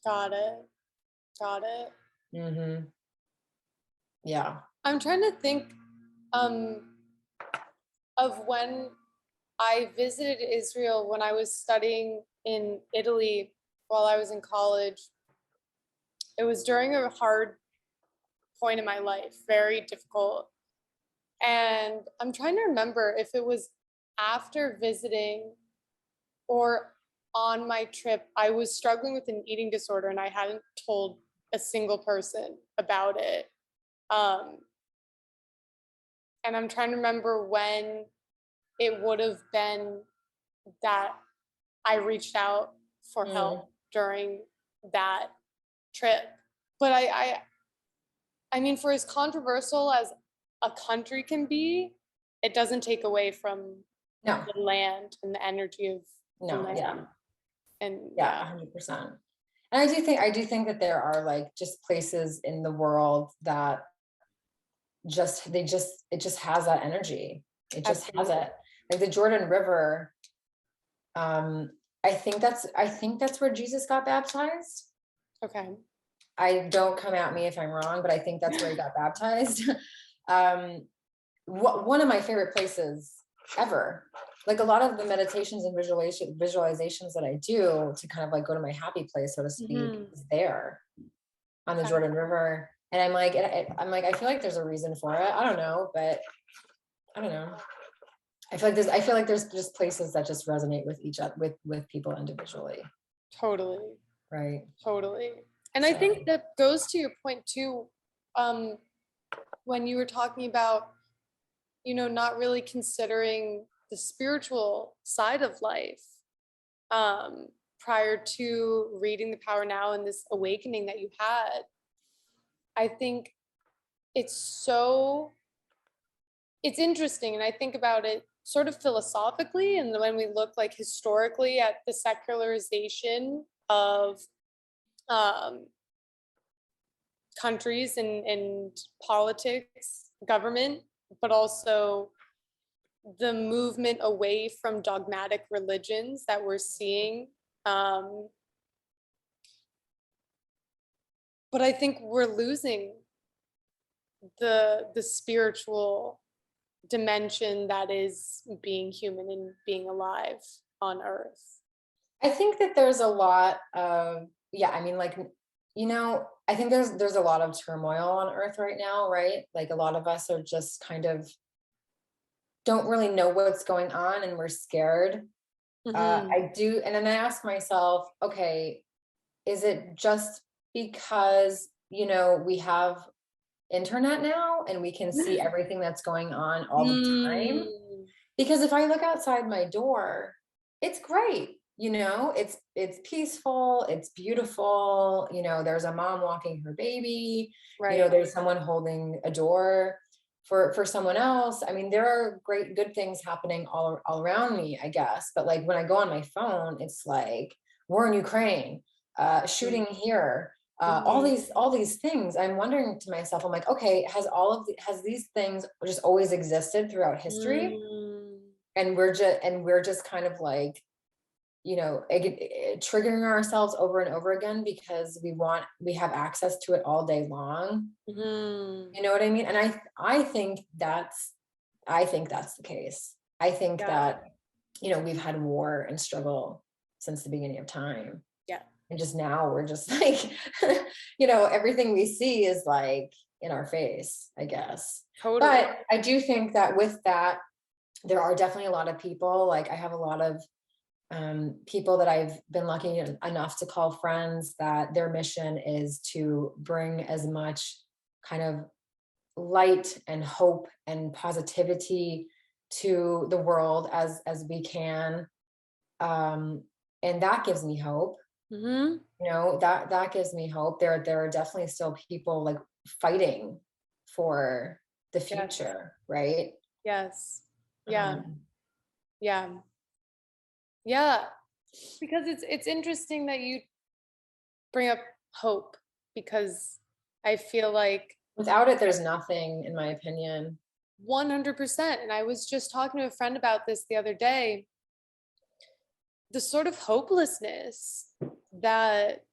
Got it. Yeah. I'm trying to think of when I visited Israel when I was studying in Italy while I was in college. It was during a hard point in my life, very difficult. And I'm trying to remember if it was after visiting or on my trip. I was struggling with an eating disorder and I hadn't told a single person about it. And I'm trying to remember when it would have been that I reached out for help during that trip. But I mean, for as controversial as a country can be, it doesn't take away from the land and the energy of the land. And 100%. And I do think that there are like just places in the world that it just has that energy. It just has it. Like the Jordan River. I think that's where Jesus got baptized. Okay. Don't come at me if I'm wrong, but I think that's where he got baptized. One of my favorite places ever. Like a lot of the meditations and visualizations that I do to kind of like go to my happy place, so to speak, is there on the Jordan River. And I'm like, I feel like there's a reason for it. I don't know, but I don't know. I feel like there's just places that just resonate with each other, with people individually. Totally. Right. Totally. And I think that goes to your point too, when you were talking about, not really considering the spiritual side of life prior to reading The Power Now and this awakening that you had. I think it's interesting. And I think about it sort of philosophically. And when we look like historically at the secularization of countries and politics, government, but also the movement away from dogmatic religions that we're seeing. But I think we're losing the spiritual dimension that is being human and being alive on Earth. I think that there's a lot of, yeah, I mean, like, I think there's a lot of turmoil on Earth right now, right? Like a lot of us are just kind of don't really know what's going on and we're scared. I do, and then I ask myself, okay, is it just because, we have internet now and we can see everything that's going on all the time? Because if I look outside my door, it's great. It's peaceful, it's beautiful. There's a mom walking her baby. Right. There's someone holding a door for someone else. I mean, there are great, good things happening all around me, I guess. But like when I go on my phone, it's like war in Ukraine, shooting here, all these things. I'm wondering to myself, I'm like, okay, has these things just always existed throughout history? And we're just kind of like, triggering ourselves over and over again because we have access to it all day long. You know what I mean? And I think that's the case. I think that, we've had war and struggle since the beginning of time. Yeah. And just now we're just like, everything we see is like in our face, I guess. Totally. But I do think that with that, there are definitely a lot of people, like I have a lot of people that I've been lucky enough to call friends, that their mission is to bring as much kind of light and hope and positivity to the world as we can. And that gives me hope. That gives me hope. There are definitely still people like fighting for the future, right? Yes. Yeah. Yeah. Because it's interesting that you bring up hope, because I feel like without it, there's nothing, in my opinion. 100%. And I was just talking to a friend about this the other day. The sort of hopelessness that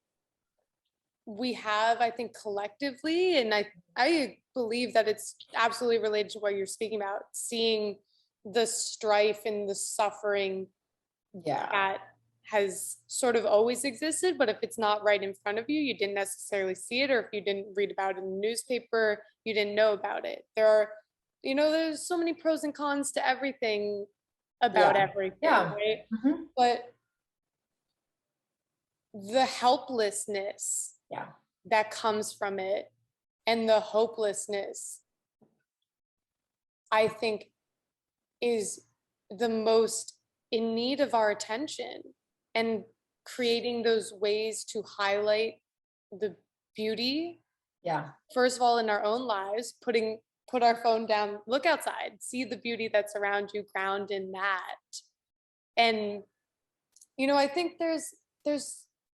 we have, I think, collectively, and I believe that it's absolutely related to what you're speaking about, seeing the strife and the suffering that has sort of always existed, but if it's not right in front of you, you didn't necessarily see it, or if you didn't read about it in the newspaper, you didn't know about it. There's so many pros and cons to everything about everything, right? But the helplessness that comes from it and the hopelessness, I think, is the most in need of our attention, and creating those ways to highlight the beauty. First of all, in our own lives, put our phone down, look outside, see the beauty that's around you, ground in that. And, I think there's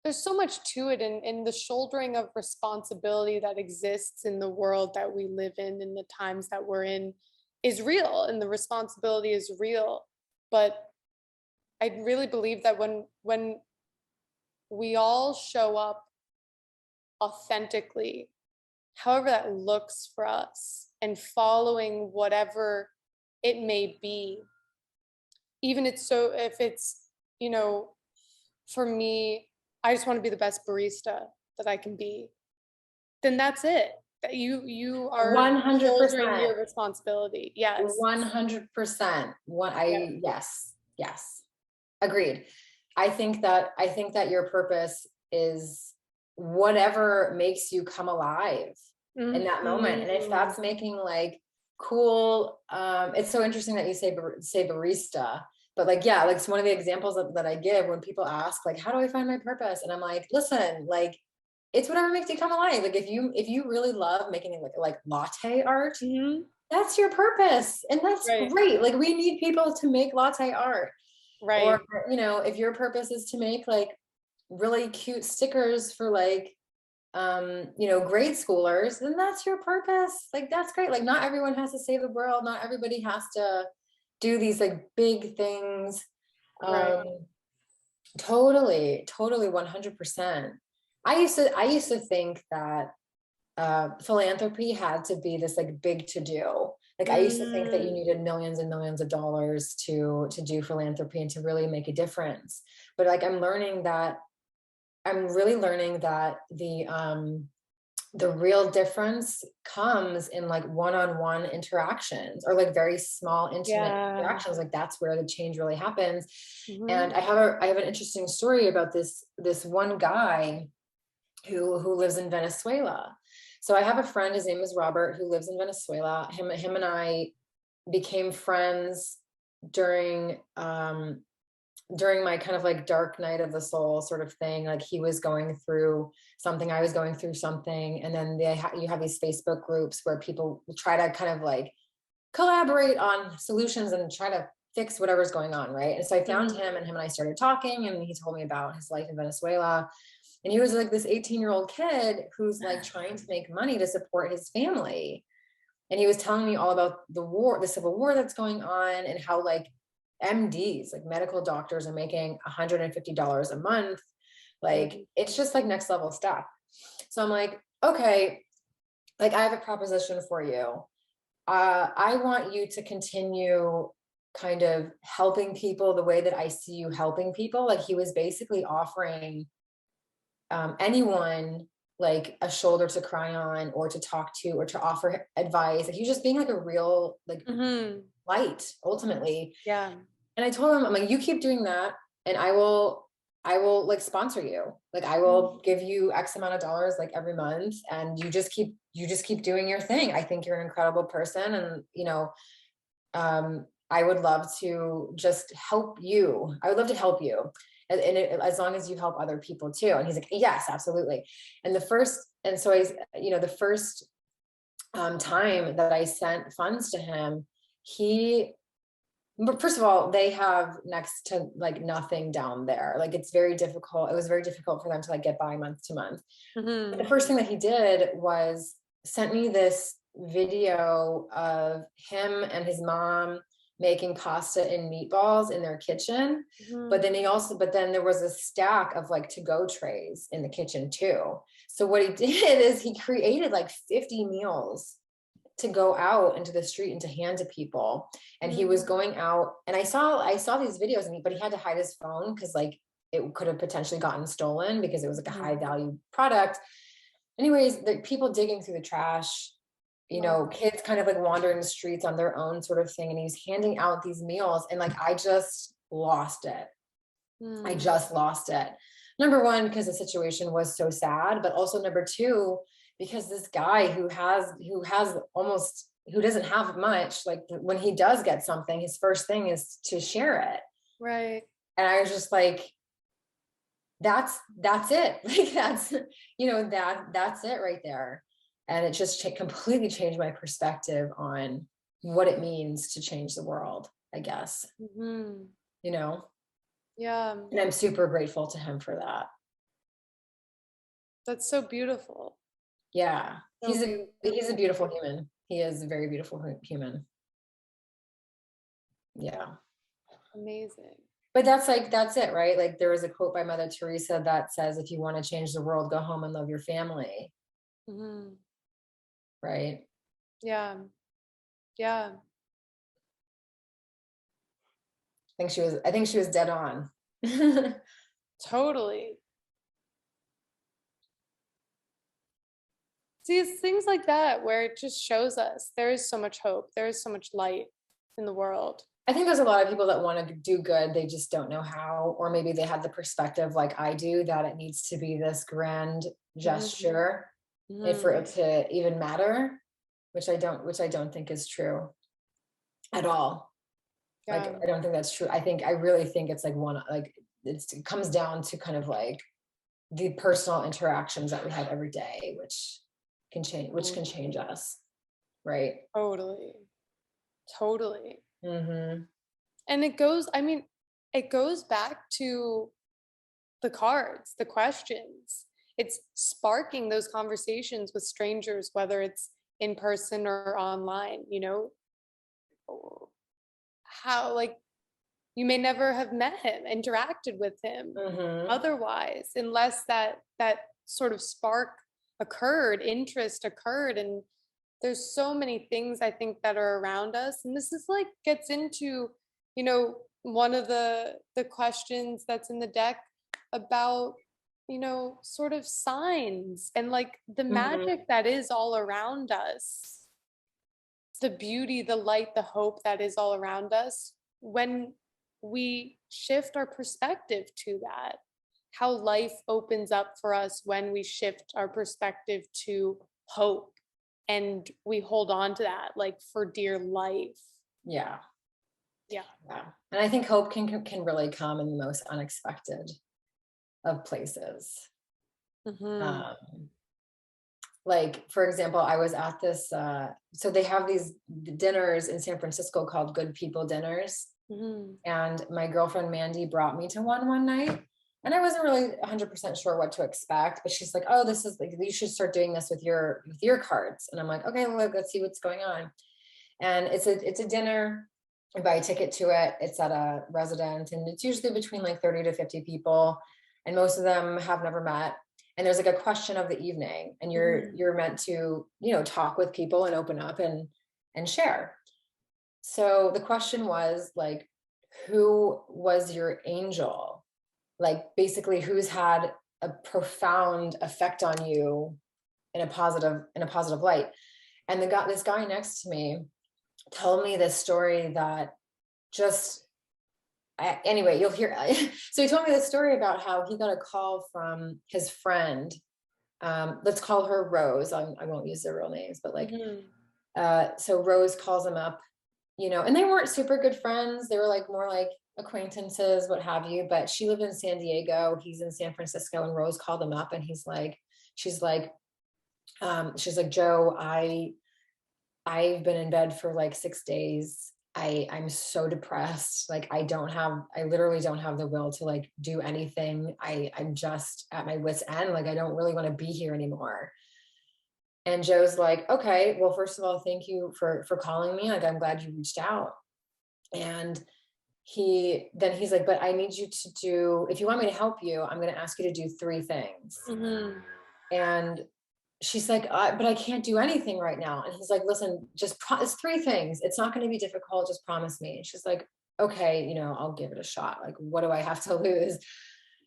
so much to it, in the shouldering of responsibility that exists in the world that we live in the times that we're in is real, and the responsibility is real. But I really believe that when we all show up authentically, however that looks for us, and following whatever it may be, even if it's, for me, I just want to be the best barista that I can be, then that's it. That you are 100% shouldering your responsibility. Yes. 100%. Yes. Agreed. I think that your purpose is whatever makes you come alive in that moment. And if that's making like cool, it's so interesting that you say barista. But like, like one of the examples that I give when people ask, like, how do I find my purpose? And I'm like, listen, like, it's whatever makes you come alive. Like if you really love making like latte art, that's your purpose. And that's great. Like we need people to make latte art. Right. Or, if your purpose is to make like really cute stickers for like, grade schoolers, then that's your purpose. Like, that's great. Like not everyone has to save the world. Not everybody has to do these like big things. Totally 100%. I used to think that philanthropy had to be this like big to do. Like I used to think that you needed millions and millions of dollars to do philanthropy and to really make a difference. But like I'm really learning that the real difference comes in like one-on-one interactions, or like very small intimate interactions. Like that's where the change really happens. And I have an interesting story about this one guy who lives in Venezuela. So I have a friend, his name is Robert, who lives in Venezuela. Him and I became friends during my kind of like dark night of the soul sort of thing. Like he was going through something, I was going through something. And then you have these Facebook groups where people try to kind of like collaborate on solutions and try to fix whatever's going on, right? And so I found him, and I started talking, and he told me about his life in Venezuela. And he was like this 18-year-old kid who's like trying to make money to support his family. And he was telling me all about the civil war that's going on, and how like MDs, like medical doctors, are making $150 a month. Like it's just like next level stuff. So I'm like, okay, like I have a proposition for you. I want you to continue kind of helping people the way that I see you helping people. Like he was basically offering anyone like a shoulder to cry on, or to talk to, or to offer advice. Like he was just being like a real like light ultimately. Yeah. And I told him, I'm like, you keep doing that, and I will like sponsor you. Like I will give you X amount of dollars like every month, and you just keep doing your thing. I think you're an incredible person. And, you know, I would love to just help you. I would love to help you. And as long as you help other people too. And he's like, yes, absolutely. And the first time that I sent funds to him, but first of all, they have next to like nothing down there. Like it's very difficult. It was very difficult for them to like get by month to month. But the first thing that he did was sent me this video of him and his mom making pasta and meatballs in their kitchen. But then there was a stack of like to-go trays in the kitchen too. So what he did is he created like 50 meals to go out into the street and to hand to people. And he was going out, and I saw these videos, but he had to hide his phone because like it could have potentially gotten stolen, because it was like a high value product. Anyways, the people digging through the trash, you know, kids kind of like wandering the streets on their own sort of thing. And he's handing out these meals, and like, I just lost it. I just lost it. Number one, because the situation was so sad, but also number two, because this guy who doesn't have much, like when he does get something, his first thing is to share it. Right. And I was just like, that's it. Like that's it right there. And it just completely changed my perspective on what it means to change the world, I guess. You know? Yeah. And I'm super grateful to him for that. That's so beautiful. Yeah. He's a beautiful human. He is a very beautiful human. Yeah. Amazing. But that's it, right? Like there was a quote by Mother Teresa that says, if you want to change the world, go home and love your family. Right? Yeah. Yeah. I think she was dead on. Totally. See, it's things like that where it just shows us there is so much hope. There is so much light in the world. I think there's a lot of people that want to do good. They just don't know how, or maybe they have the perspective like I do, that it needs to be this grand gesture for it to even matter, which I don't think is true at all. Yeah. Like, I don't think that's true. I really think it's like it comes down to kind of like the personal interactions that we have every day, which can change us. Right. Totally. And it goes back to the cards, the questions. It's sparking those conversations with strangers, whether it's in person or online, you know, how like you may never have met him, interacted with him otherwise, unless that sort of spark occurred, interest occurred, and there's so many things I think that are around us. And this is like gets into, one of the questions that's in the deck about, sort of signs and like the magic that is all around us, the beauty, the light, the hope that is all around us when we shift our perspective to that. How life opens up for us when we shift our perspective to hope and we hold on to that like for dear life. Yeah. Yeah. And I think hope can really come in the most unexpected of places. Like, for example, I was at this, so they have these dinners in San Francisco called Good People Dinners. And my girlfriend Mandy brought me to one night. And I wasn't really 100% sure what to expect, but she's like, oh, this is like, you should start doing this with your cards. And I'm like, okay, let's see what's going on. And it's a dinner. I buy a ticket to it. It's at a residence, and it's usually between like 30 to 50 people. And most of them have never met. And there's like a question of the evening, and you're meant to, talk with people and open up and share. So the question was like, who was your angel? Like basically who's had a profound effect on you in a positive light. And this guy next to me told me this story that anyway, you'll hear. So he told me this story about how he got a call from his friend. Let's call her Rose. I won't use their real names, but like, so Rose calls him up, and they weren't super good friends. They were like more like acquaintances, what have you, but she lived in San Diego. He's in San Francisco, and Rose called him up, and she's like, Joe, I've been in bed for like 6 days. I'm so depressed. Like I literally don't have the will to like do anything. I'm just at my wit's end. Like, I don't really want to be here anymore. And Joe's like, okay, well, first of all, thank you for calling me. Like, I'm glad you reached out. And he's like, but I need you to do, if you want me to help you, I'm going to ask you to do 3 things. And she's like, but I can't do anything right now. And he's like, listen, it's 3 things. It's not going to be difficult. Just promise me. And she's like, okay, I'll give it a shot. Like, what do I have to lose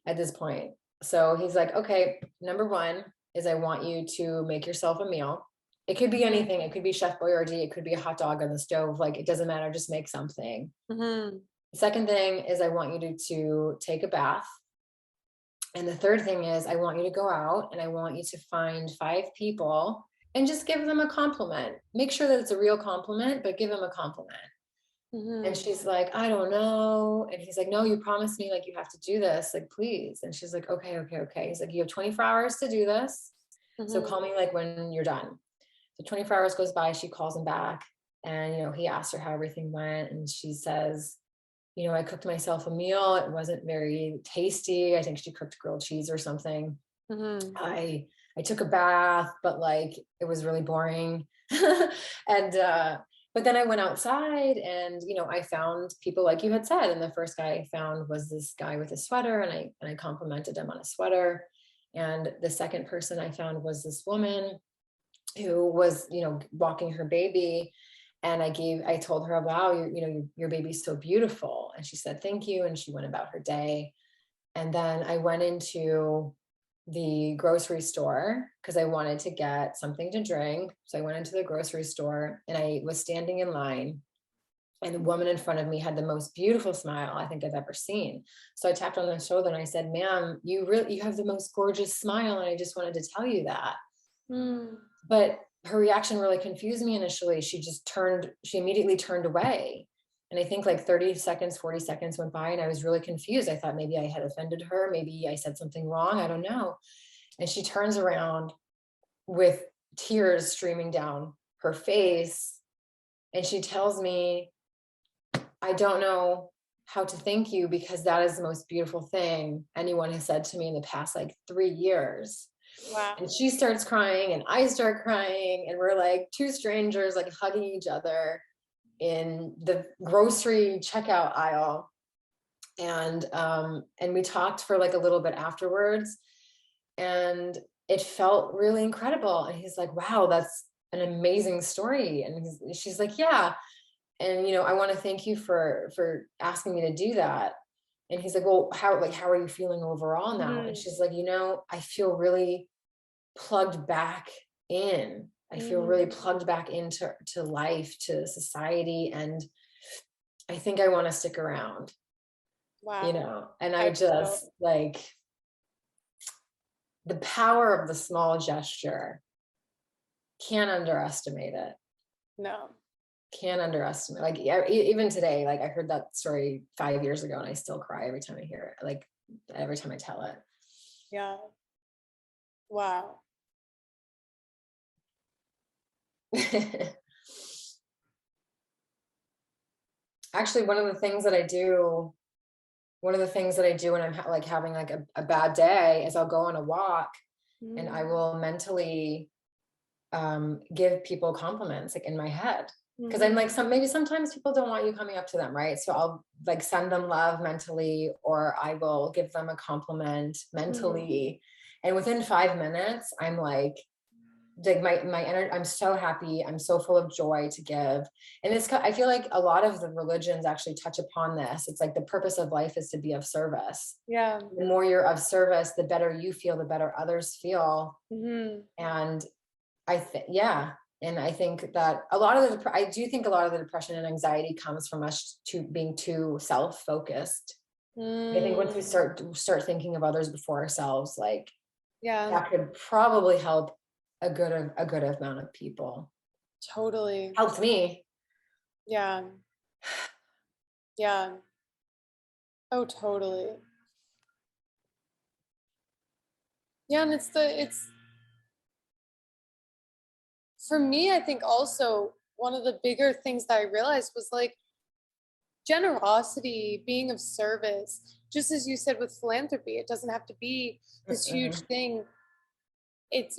at this point? So he's like, okay, number 1 is I want you to make yourself a meal. It could be anything. It could be Chef Boyardee. It could be a hot dog on the stove. Like, it doesn't matter. Just make something. The second thing is I want you to take a bath. And the third thing is I want you to go out and I want you to find 5 people and just give them a compliment. Make sure that it's a real compliment, but give them a compliment. And she's like, I don't know. And he's like, no, you promised me, like, you have to do this, like, please. And she's like, okay. He's like, you have 24 hours to do this. So call me like when you're done. So 24 hours goes by, she calls him back, and, he asked her how everything went. And she says, I cooked myself a meal. It wasn't very tasty. I think she cooked grilled cheese or something. I took a bath, but like, it was really boring. But then I went outside and, I found people like you had said. And the first guy I found was this guy with a sweater, and I complimented him on a sweater. And the second person I found was this woman who was, walking her baby. And I told her, wow, your baby's so beautiful. And she said, thank you. And she went about her day. And then I went into the grocery store because I wanted to get something to drink. So I went into the grocery store and I was standing in line, and the woman in front of me had the most beautiful smile I think I've ever seen. So I tapped her on the shoulder and I said, ma'am, you have the most gorgeous smile. And I just wanted to tell you that. But her reaction really confused me initially. She immediately turned away. And I think like 30 seconds, 40 seconds went by, and I was really confused. I thought maybe I had offended her. Maybe I said something wrong. I don't know. And she turns around with tears streaming down her face. And she tells me, I don't know how to thank you, because that is the most beautiful thing anyone has said to me in the past like 3 years. Wow. And she starts crying and I start crying, and we're like 2 strangers like hugging each other in the grocery checkout aisle. And we talked for like a little bit afterwards, and it felt really incredible. And he's like, wow, an amazing story. And she's like, yeah. And, I want to thank you for asking me to do that. And he's like, well, how are you feeling overall now? And she's like, I feel really plugged back in. I feel really plugged back into life, to society. And I think I want to stick around. Wow. And I just like the power of the small gesture. Can't underestimate it. No. Can't underestimate. Like, even today, like I heard that story 5 years ago and I still cry every time I hear it. Like every time I tell it. Yeah. Wow. Actually, one of the things that I do when I'm having like a bad day is I'll go on a walk and I will mentally give people compliments like in my head. Because I'm like, maybe sometimes people don't want you coming up to them, right? So I'll like send them love mentally, or I will give them a compliment mentally. And within 5 minutes, I'm like my energy, I'm so happy. I'm so full of joy to give. And I feel like a lot of the religions actually touch upon this. It's like the purpose of life is to be of service. Yeah. The more you're of service, the better you feel, the better others feel. And and I think that I do think a lot of the depression and anxiety comes from us being too self-focused. I think once we start thinking of others before ourselves, like that could probably help a good amount of people. Totally. Helped me. Yeah. Yeah. Oh, totally. Yeah, and it's for me, I think also one of the bigger things that I realized was like generosity, being of service, just as you said with philanthropy, it doesn't have to be this huge thing. It's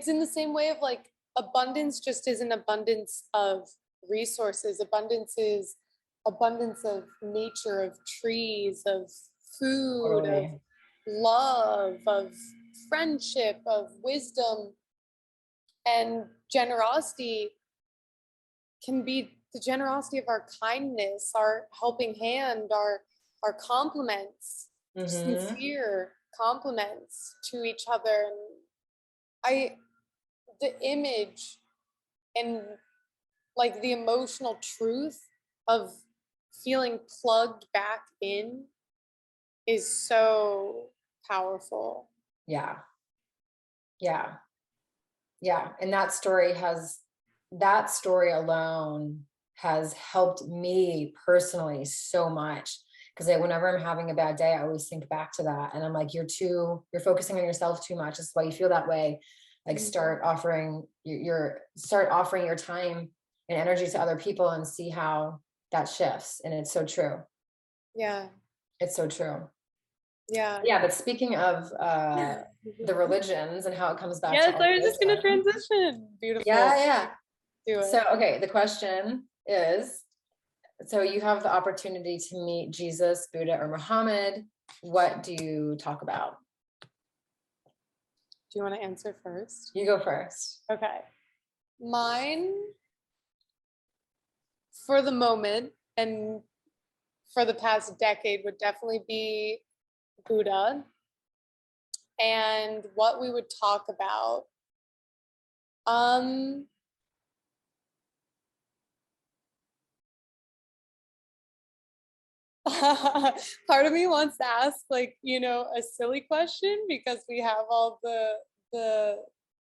in the same way of like abundance just is an abundance of resources. Abundance is abundance of nature, of trees, of food, of love, of friendship, of wisdom. And generosity can be the generosity of our kindness, our helping hand, our compliments, sincere compliments to each other. And the image and like the emotional truth of feeling plugged back in is so powerful. Yeah. And that story alone has helped me personally so much, because whenever I'm having a bad day, I always think back to that. And I'm like, you're focusing on yourself too much. That's why you feel that way. Like start offering your time and energy to other people and see how that shifts. And it's so true. Yeah. It's so true. Yeah. Yeah. But speaking of the religions and how it comes back. Yes, I was just going to transition. Beautiful. Yeah. Do it. So, okay. The question is, so you have the opportunity to meet Jesus, Buddha, or Muhammad. What do you talk about? Do you want to answer first? You go first. Okay. Mine, for the moment and for the past decade, would definitely be Buddha. And what we would talk about. Part of me wants to ask, like, a silly question, because we have all the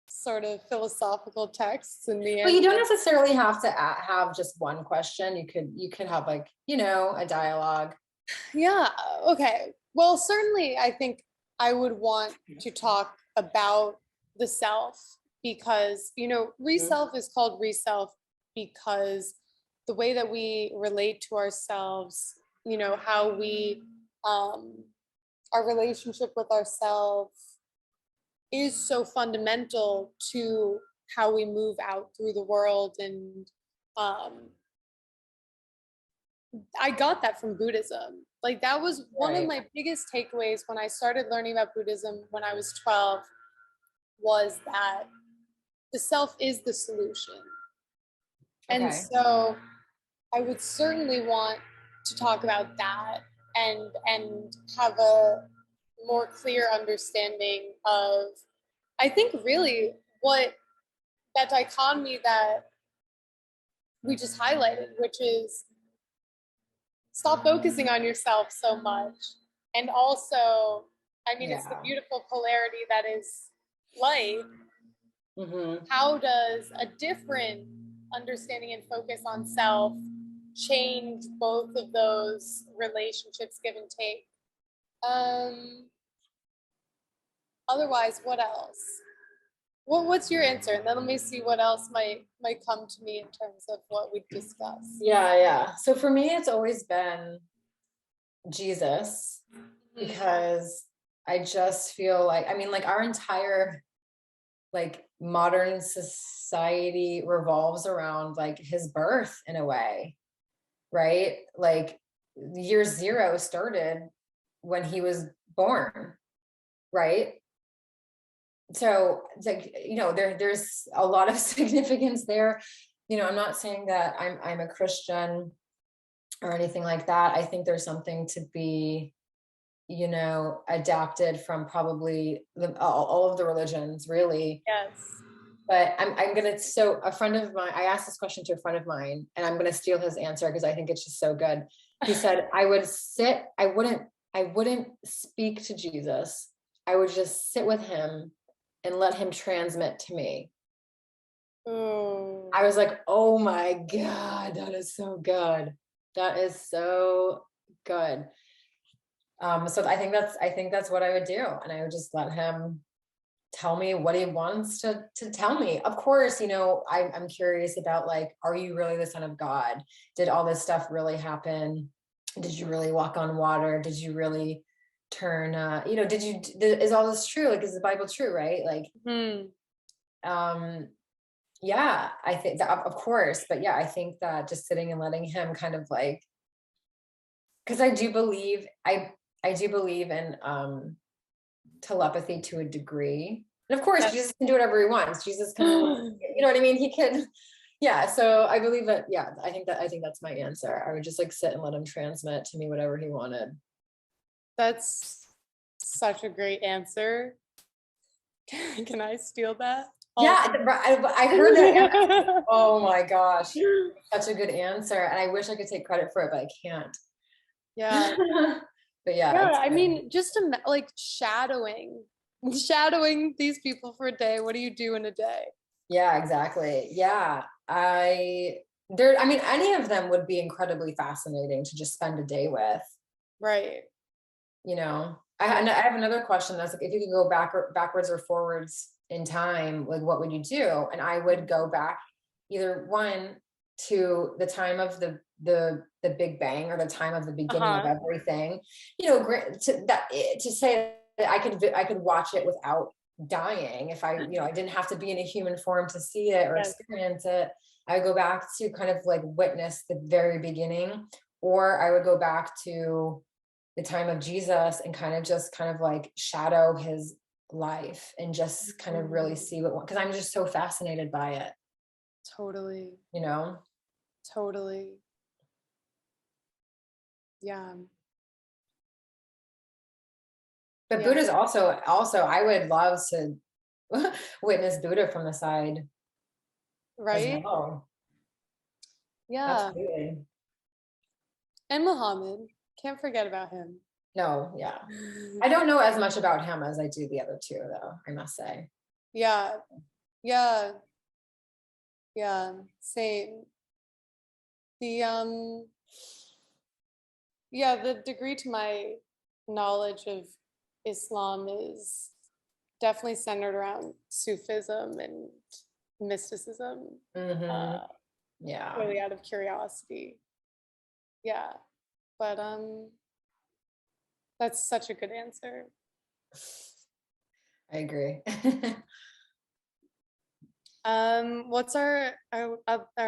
sort of philosophical texts in the end. Well, you don't necessarily have to have just one question. You could have like, a dialogue. Yeah. Okay. Well, certainly I think I would want to talk about the self, because, reself is called reself because the way that we relate to ourselves, how we, our relationship with ourselves is so fundamental to how we move out through the world. And I got that from Buddhism. Like that was one of my biggest takeaways when I started learning about Buddhism when I was 12, was that the self is the solution. And Okay. so I would certainly want to talk about that and have a more clear understanding of, I think, really what that dichotomy that we just highlighted, which is stop focusing on yourself so much. And also, I mean, it's the Yeah. beautiful polarity that is life. Mm-hmm. How does a different understanding and focus on self change both of those relationships, give and take? Otherwise, what else? What's your answer? And then let me see what else might come to me in terms of what we discussed. Yeah. So for me, it's always been Jesus, because I just feel like, I mean, like our entire like modern society revolves around like his birth in a way, right? Like year zero started when he was born, right? So it's like, there's a lot of significance there. I'm not saying that I'm a Christian or anything like that. I think there's something to be, adapted from probably all of the religions, really. Yes. But I'm gonna, so a friend of mine, I asked this question to a friend of mine, and I'm gonna steal his answer because I think it's just so good. He said, I wouldn't speak to Jesus. I would just sit with him and let him transmit to me. Ooh. I was like, oh my God, that is so good. That is so good. So I think that's what I would do. And I would just let him tell me what he wants to tell me. Of course, I'm curious about, like, are you really the son of God? Did all this stuff really happen? Did you really walk on water? Did you really turn, is all this true? Like, is the Bible true? Right? Like, yeah, I think that, of course, but yeah, I think that just sitting and letting him kind of like, because I do believe in telepathy to a degree. And of course, Jesus can do whatever he wants. Jesus can, you know what I mean? He can, yeah. So I believe that, yeah, I think that's my answer. I would just like sit and let him transmit to me whatever he wanted. That's such a great answer. Can I steal that? Yeah, I heard that. Oh my gosh, such a good answer. And I wish I could take credit for it, but I can't. Yeah. But yeah. Yeah, I mean, just like shadowing these people for a day. What do you do in a day? Yeah, exactly. Yeah. I mean, any of them would be incredibly fascinating to just spend a day with. Right. I have another question that's like, if you could go backwards or forwards in time, like what would you do? And I would go back either one to the time of the Big Bang, or the time of the beginning of everything. To say that I could watch it without dying, if I didn't have to be in a human form to see it or experience it. I would go back to kind of like witness the very beginning, or I would go back to the time of Jesus and kind of like shadow his life and just kind of really see because I'm just so fascinated by it. Totally. Totally. Yeah. But yeah. Buddha's also I would love to witness Buddha from the side. Right? As well. Yeah. Absolutely. And Muhammad. Can't forget about him. No, yeah. I don't know as much about him as I do the other two, though, I must say. Yeah. Same. The the degree to my knowledge of Islam is definitely centered around Sufism and mysticism. Yeah. Really out of curiosity. Yeah. But that's such a good answer. I agree. What's our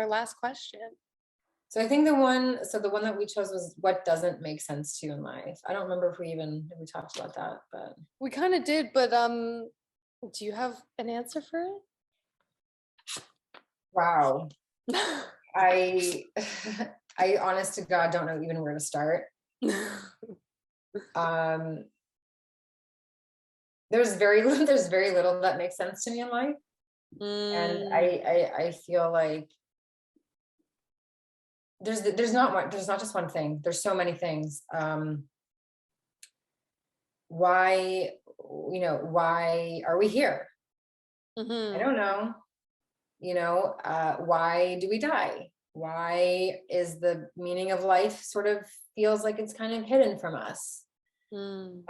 last question? So I think the one that we chose was, what doesn't make sense to you in life? I don't remember if we talked about that, but we kind of did. But do you have an answer for it? Wow. I I honest to God don't know even where to start. Um there's very little that makes sense to me in life. And Mm. I feel like there's not just one thing. There's so many things. Why, why are we here? I Mhm. don't know. Why do we die? Why is the meaning of life sort of feels like it's kind of hidden from us? Mm.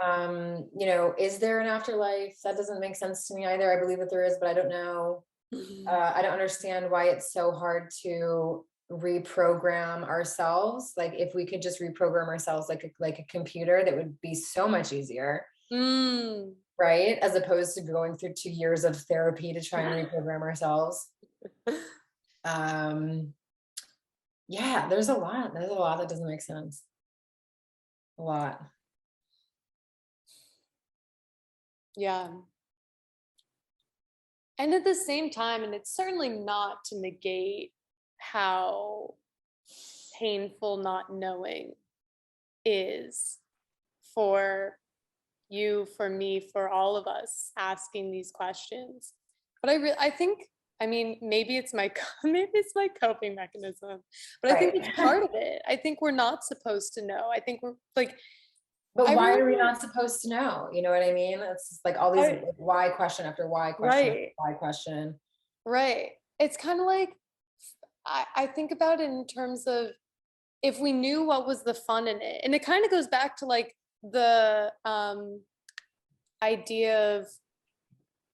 Is there an afterlife? That doesn't make sense to me either. I believe that there is, but I don't know. Mhm. I don't understand why it's so hard to reprogram ourselves. Like if we could just reprogram ourselves like a computer, that would be so much easier, Mm. right? As opposed to going through 2 years of therapy to try and reprogram ourselves. Um, yeah, there's a lot. There's a lot that doesn't make sense. A lot. Yeah. And at the same time, and it's certainly not to negate how painful not knowing is for you, for me, for all of us asking these questions. But I think, I mean, maybe it's my maybe it's my coping mechanism, but I think Right. it's part of it. I think we're not supposed to know. I think we're like, But I why are we remember, not supposed to know? You know what I mean? It's just like all these I, why question after why question after right, why question. right. It's kind of like, I think about it in terms of if we knew what was the fun in it. And it kind of goes back to like the idea of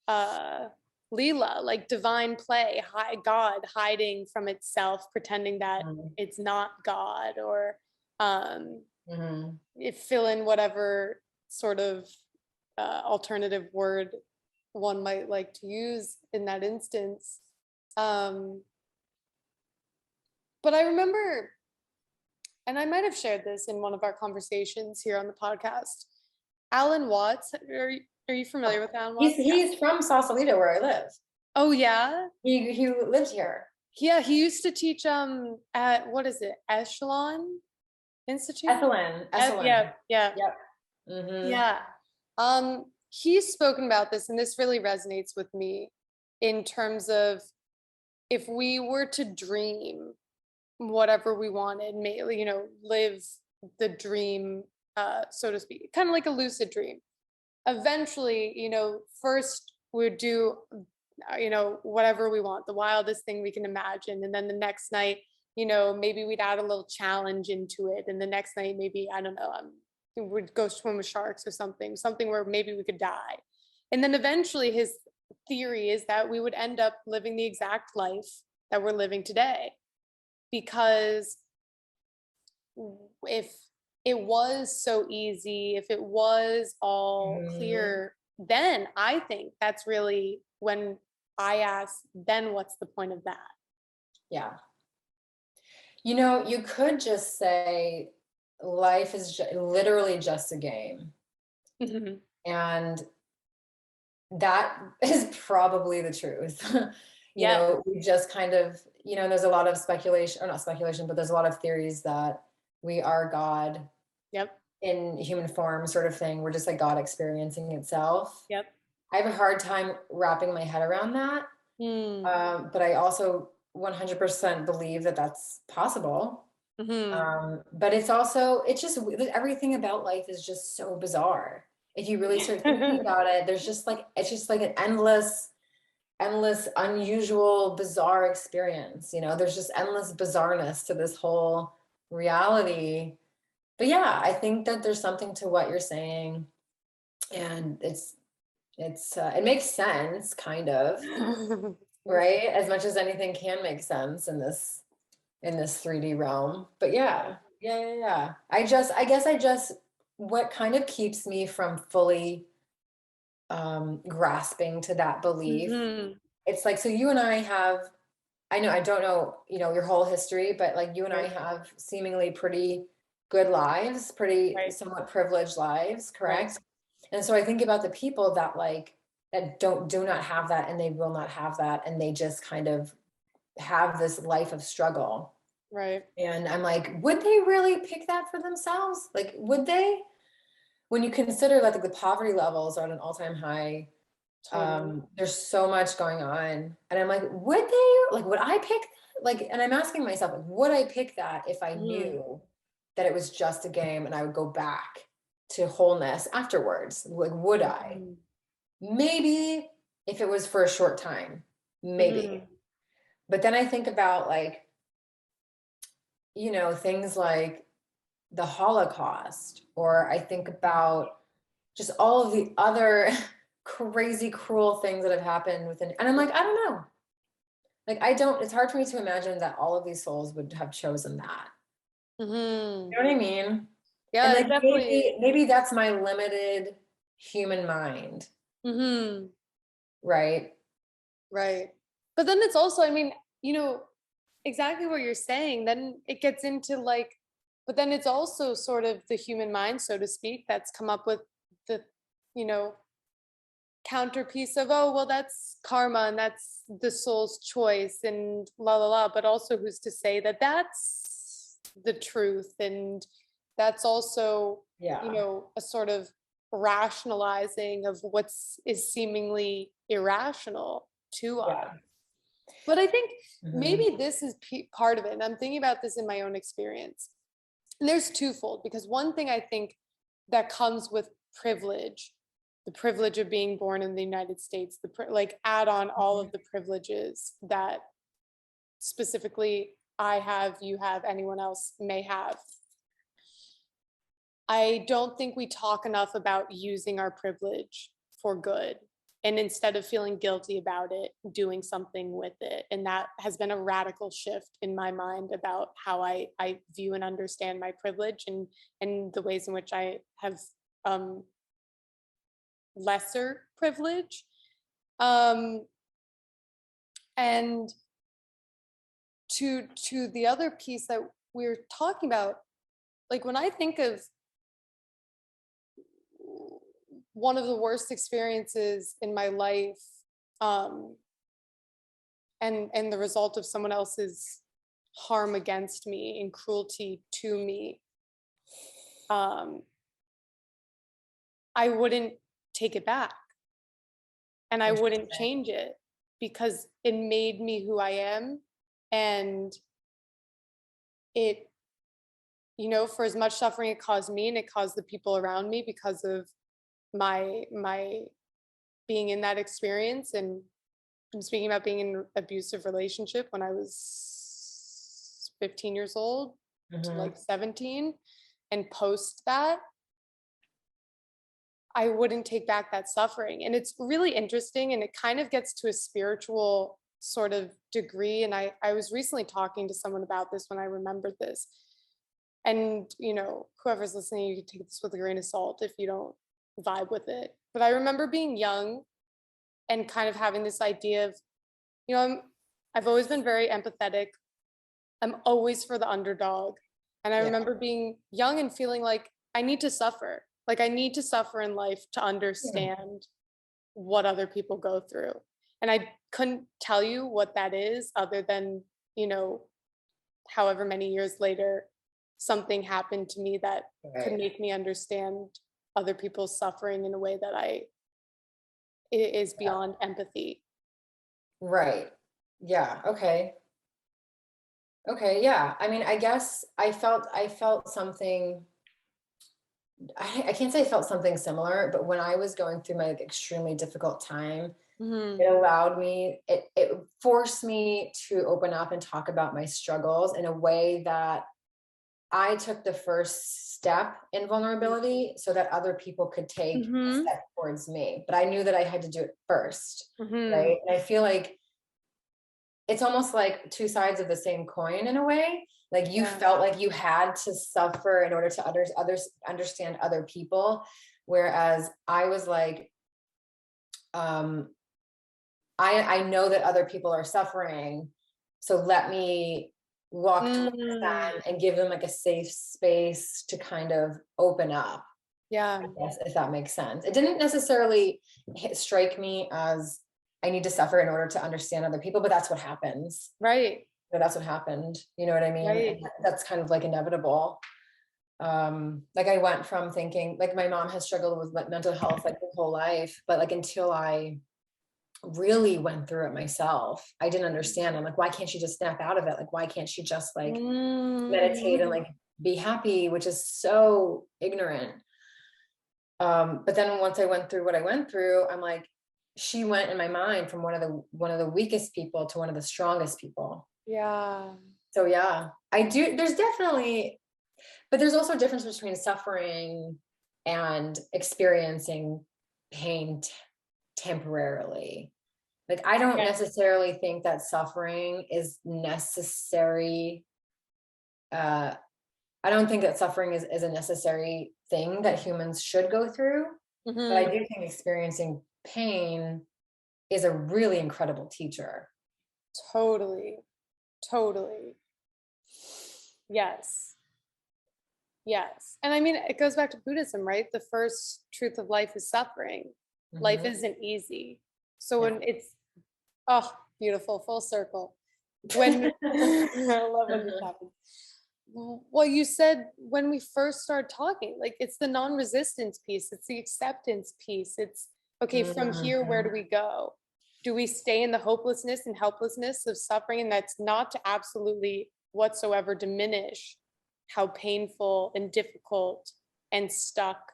uh Leela, like divine play, God hiding from itself, pretending that Mhm. it's not God, or um Mhm. if fill in whatever sort of alternative word one might like to use in that instance. Um, but I remember, and I might have shared this in one of our conversations here on the podcast. Alan Watts, are you familiar with Alan He's Watts? he's from Sausalito where I live. Oh yeah, He lived here. yeah. He used to teach at, what is it, Echelon Institute? Ethelyn. Yeah, Esselyn. yeah, Yep. Mhm. yeah. He's spoken about this, and this really resonates with me in terms of if we were to dream whatever we wanted, live the dream, so to speak, kind of like a lucid dream. Eventually, first we'd do, whatever we want, the wildest thing we can imagine. And then the next night, maybe we'd add a little challenge into it. And the next night, maybe, I don't know, we'd go swim with sharks or something where maybe we could die. And then eventually his theory is that we would end up living the exact life that we're living today, because if it was so easy, if it was all Mhm. clear, then I think that's really when I ask, then what's the point of that? Yeah. You could just say life is literally just a game. Mhm. And that is probably the truth. Yeah. We just kind of, there's a lot of speculation, or not speculation, but there's a lot of theories that we are God Yep. in human form, sort of thing. We're just like God experiencing itself. Yep. I have a hard time wrapping my head around that. Mm. But I also 100% believe that that's possible. Hmm. But it's just everything about life is just so bizarre. If you really start thinking about it, it's just like an endless, unusual, bizarre experience. There's just endless bizarreness to this whole reality. But yeah, I think that there's something to what you're saying, and it makes sense, kind of, right? As much as anything can make sense in this 3D realm. But yeah, yeah, yeah, yeah. I guess what kind of keeps me from fully grasping to that belief, Hmm. it's like, so you and I have, I know, I don't know, your whole history, but like you and I Right. have seemingly pretty good lives, pretty Right. somewhat privileged lives, Right. correct? And so I think about the people that do not have that, and they will not have that, and they just kind of have this life of struggle. Right. And I'm like, would they really pick that for themselves? Like, would they? When you consider that the poverty levels are at an all-time high, Totally. there's so much going on. And I'm like, would they? Like, would I pick that? Like, and I'm asking myself, like, would I pick that if I Mm-hmm. knew that it was just a game and I would go back to wholeness afterwards? Like, would I? Maybe if it was for a short time, maybe. Mm-hmm. But then I think about like, things like the Holocaust, or I think about just all of the other crazy, cruel things that have happened within. And I'm like, I don't know. Like, it's hard for me to imagine that all of these souls would have chosen that. Mm-hmm. You know what I mean? And Yeah, like, it's definitely. maybe that's my limited human mind, Mm-hmm. right? Right. But then it's also, I mean, exactly what you're saying. Then it gets into like, but then it's also sort of the human mind, so to speak, that's come up with the, you know, counterpiece of, oh, well, that's karma and that's the soul's choice and la la la. But also, who's to say that that's the truth? And that's also, Yeah. a sort of rationalizing of what's is seemingly irrational to us. Yeah. But I think Mhm. maybe this is part of it. And I'm thinking about this in my own experience. And there's twofold, because one thing I think that comes with privilege, the privilege of being born in the United States, like add on all of the privileges that specifically I have, you have, anyone else may have. I don't think we talk enough about using our privilege for good. And instead of feeling guilty about it, doing something with it. And that has been a radical shift in my mind about how I view and understand my privilege, and the ways in which I have lesser privilege. Um, and to the other piece that we're talking about, like when I think of one of the worst experiences in my life, um, and the result of someone else's harm against me and cruelty to me, um, I wouldn't take it back and I wouldn't Interesting. change it, because it made me who I am. And it, for as much suffering it caused me and it caused the people around me because of my being in that experience. And I'm speaking about being in an abusive relationship when I was 15 years old to Mhm. like 17, and post that, I wouldn't take back that suffering. And it's really interesting, and it kind of gets to a spiritual sort of degree. And I was recently talking to someone about this when I remembered this. And, whoever's listening, you can take this with a grain of salt if you don't vibe with it. But I remember being young and kind of having this idea of, I've always been very empathetic. I'm always for the underdog. And I Yeah. remember being young and feeling like I need to suffer. Like I need to suffer in life to Yeah. understand what other people go through. And I couldn't tell you what that is, other than, however many years later, something happened to me that could Right. make me understand other people's suffering in a way that is beyond empathy. Right. Yeah. Okay. Okay. Yeah. I mean, I guess I felt something. I can't say I felt something similar, but when I was going through my like, extremely difficult time, Mm-hmm. it forced me to open up and talk about my struggles in a way that I took the first step in vulnerability so that other people could take a Mm-hmm. step towards me. But I knew that I had to do it first. Mm-hmm. Right. And I feel like it's almost like two sides of the same coin in a way. Like you Yeah. felt like you had to suffer in order to others understand other people. Whereas I was like, um, I know that other people are suffering. So let me walk towards Mm. them and give them like a safe space to kind of open up. Yeah. I guess if that makes sense. It didn't necessarily strike me as I need to suffer in order to understand other people, but that's what happens. Right. That's what happened. You know what I mean? Right. And that's kind of like inevitable. Like I went from thinking, like my mom has struggled with mental health like her whole life, but like until I really went through it myself, I didn't understand. I'm like, why can't she just snap out of it? Like, why can't she just like meditate and like be happy, which is so ignorant. But then once I went through what I went through, I'm like, she went in my mind from one of the weakest people to one of the strongest people. Yeah. So yeah, I do. There's definitely, but there's also a difference between suffering and experiencing pain temporarily. Like, I don't necessarily think that suffering is necessary. I don't think that suffering is a necessary thing that humans should go through. But I do think experiencing pain is a really incredible teacher. Totally. Yes. And I mean, it goes back to Buddhism, right? The first truth of life is suffering. Life isn't easy. So when it's, beautiful, full circle. When I love when this happens. Well, you said when we first started talking, like it's the non-resistance piece, it's the acceptance piece. It's okay, from here, where do we go? Do we stay in the hopelessness and helplessness of suffering? And that's not to absolutely whatsoever diminish how painful and difficult and stuck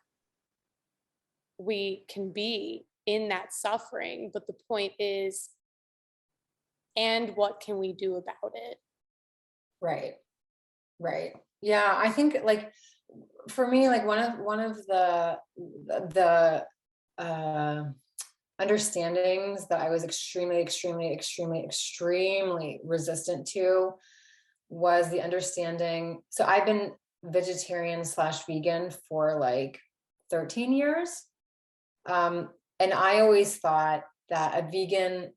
we can be in that suffering. But the point is, and what can we do about it? Right. Yeah, I think like for me, like one of the understandings that I was extremely resistant to was the understanding. So I've been vegetarian / vegan for like 13 years. And I always thought that a vegan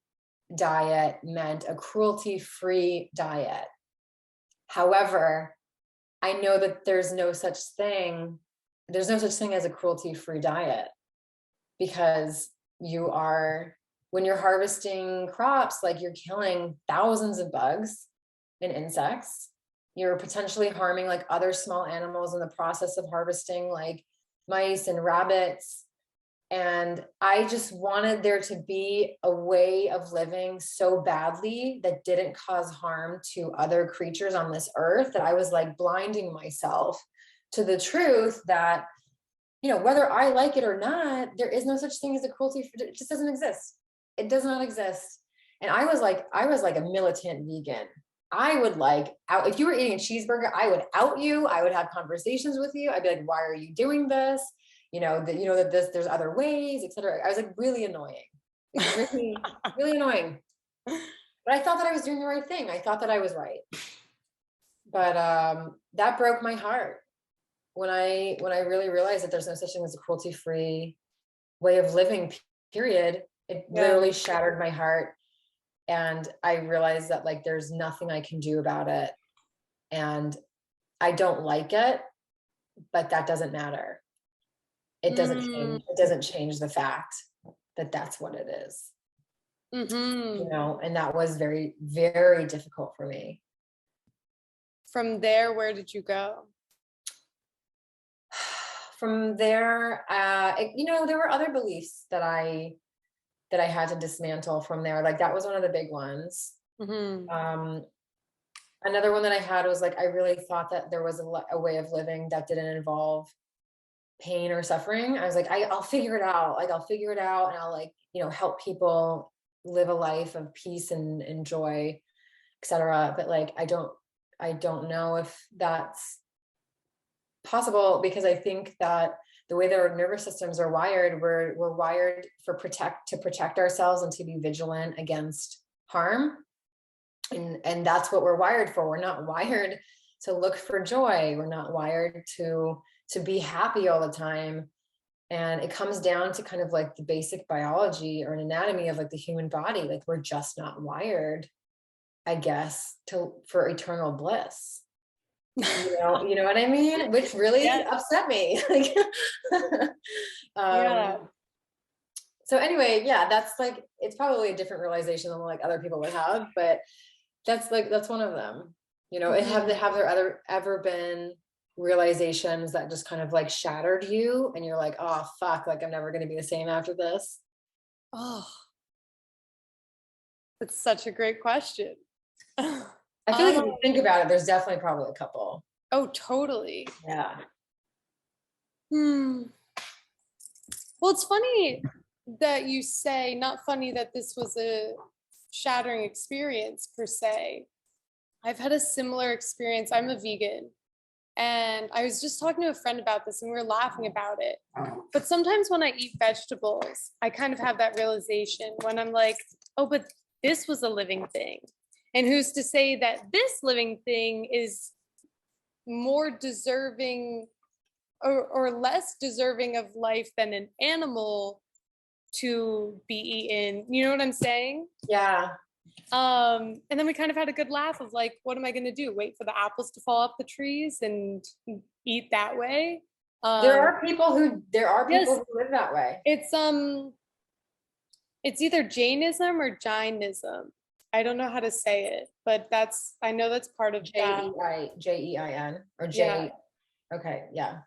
diet meant a cruelty-free diet. However, I know that there's no such thing as a cruelty-free diet, because when you're harvesting crops, like you're killing thousands of bugs and insects. You're potentially harming like other small animals in the process of harvesting, like mice and rabbits. And I just wanted there to be a way of living so badly that didn't cause harm to other creatures on this earth, that I was like blinding myself to the truth that, whether I like it or not, there is no such thing as a cruelty. It just doesn't exist. It does not exist. And I was like a militant vegan. I would if you were eating a cheeseburger, I would out you. I would have conversations with you. I'd be like, why are you doing this? That there's other ways, etc. I was like really annoying, really, really annoying. But I thought that I was doing the right thing. I thought that I was right. But that broke my heart when I really realized that there's no such thing as a cruelty-free way of living, period. It literally shattered my heart. And I realized that like there's nothing I can do about it. And I don't like it, but that doesn't matter. It doesn't change the fact that that's what it is. And that was very, very difficult for me. From there, where did you go? From there, there were other beliefs that I had to dismantle from there. Like that was one of the big ones. Another one that I had was like, I really thought that there was a way of living that didn't involve pain or suffering. I was like, I'll figure it out. Like, I'll figure it out, and I'll help people live a life of peace and joy, etc. But like, I don't know if that's possible, because I think that the way that our nervous systems are wired, we're wired to protect ourselves and to be vigilant against harm. And that's what we're wired for. We're not wired to look for joy. We're not wired to be happy all the time. And it comes down to kind of like the basic biology or an anatomy of like the human body. Like we're just not wired, I guess, for eternal bliss. You know what I mean? Which really upset me. So anyway, yeah, that's like, it's probably a different realization than like other people would have, but that's one of them. You know, have there ever been realizations that just kind of like shattered you and you're like, oh fuck, like I'm never going to be the same after this? Oh, that's such a great question. I feel like if you think about it, there's definitely probably a couple. Oh, totally. Yeah. Well, it's funny that you say, not funny that this was a shattering experience per se. I've had a similar experience. I'm a vegan. And I was just talking to a friend about this and we were laughing about it. But sometimes when I eat vegetables, I kind of have that realization when I'm like, oh, but this was a living thing. And who's to say that this living thing is more deserving or less deserving of life than an animal to be eaten? You know what I'm saying? Yeah. And then we kind of had a good laugh of like, what am I going to do? Wait for the apples to fall off the trees and eat that way? There are people who Yes, who live that way. it's either Jainism or Jainism. I don't know how to say it, but I know that's part of that. Jein or J. Yeah. Okay, yeah.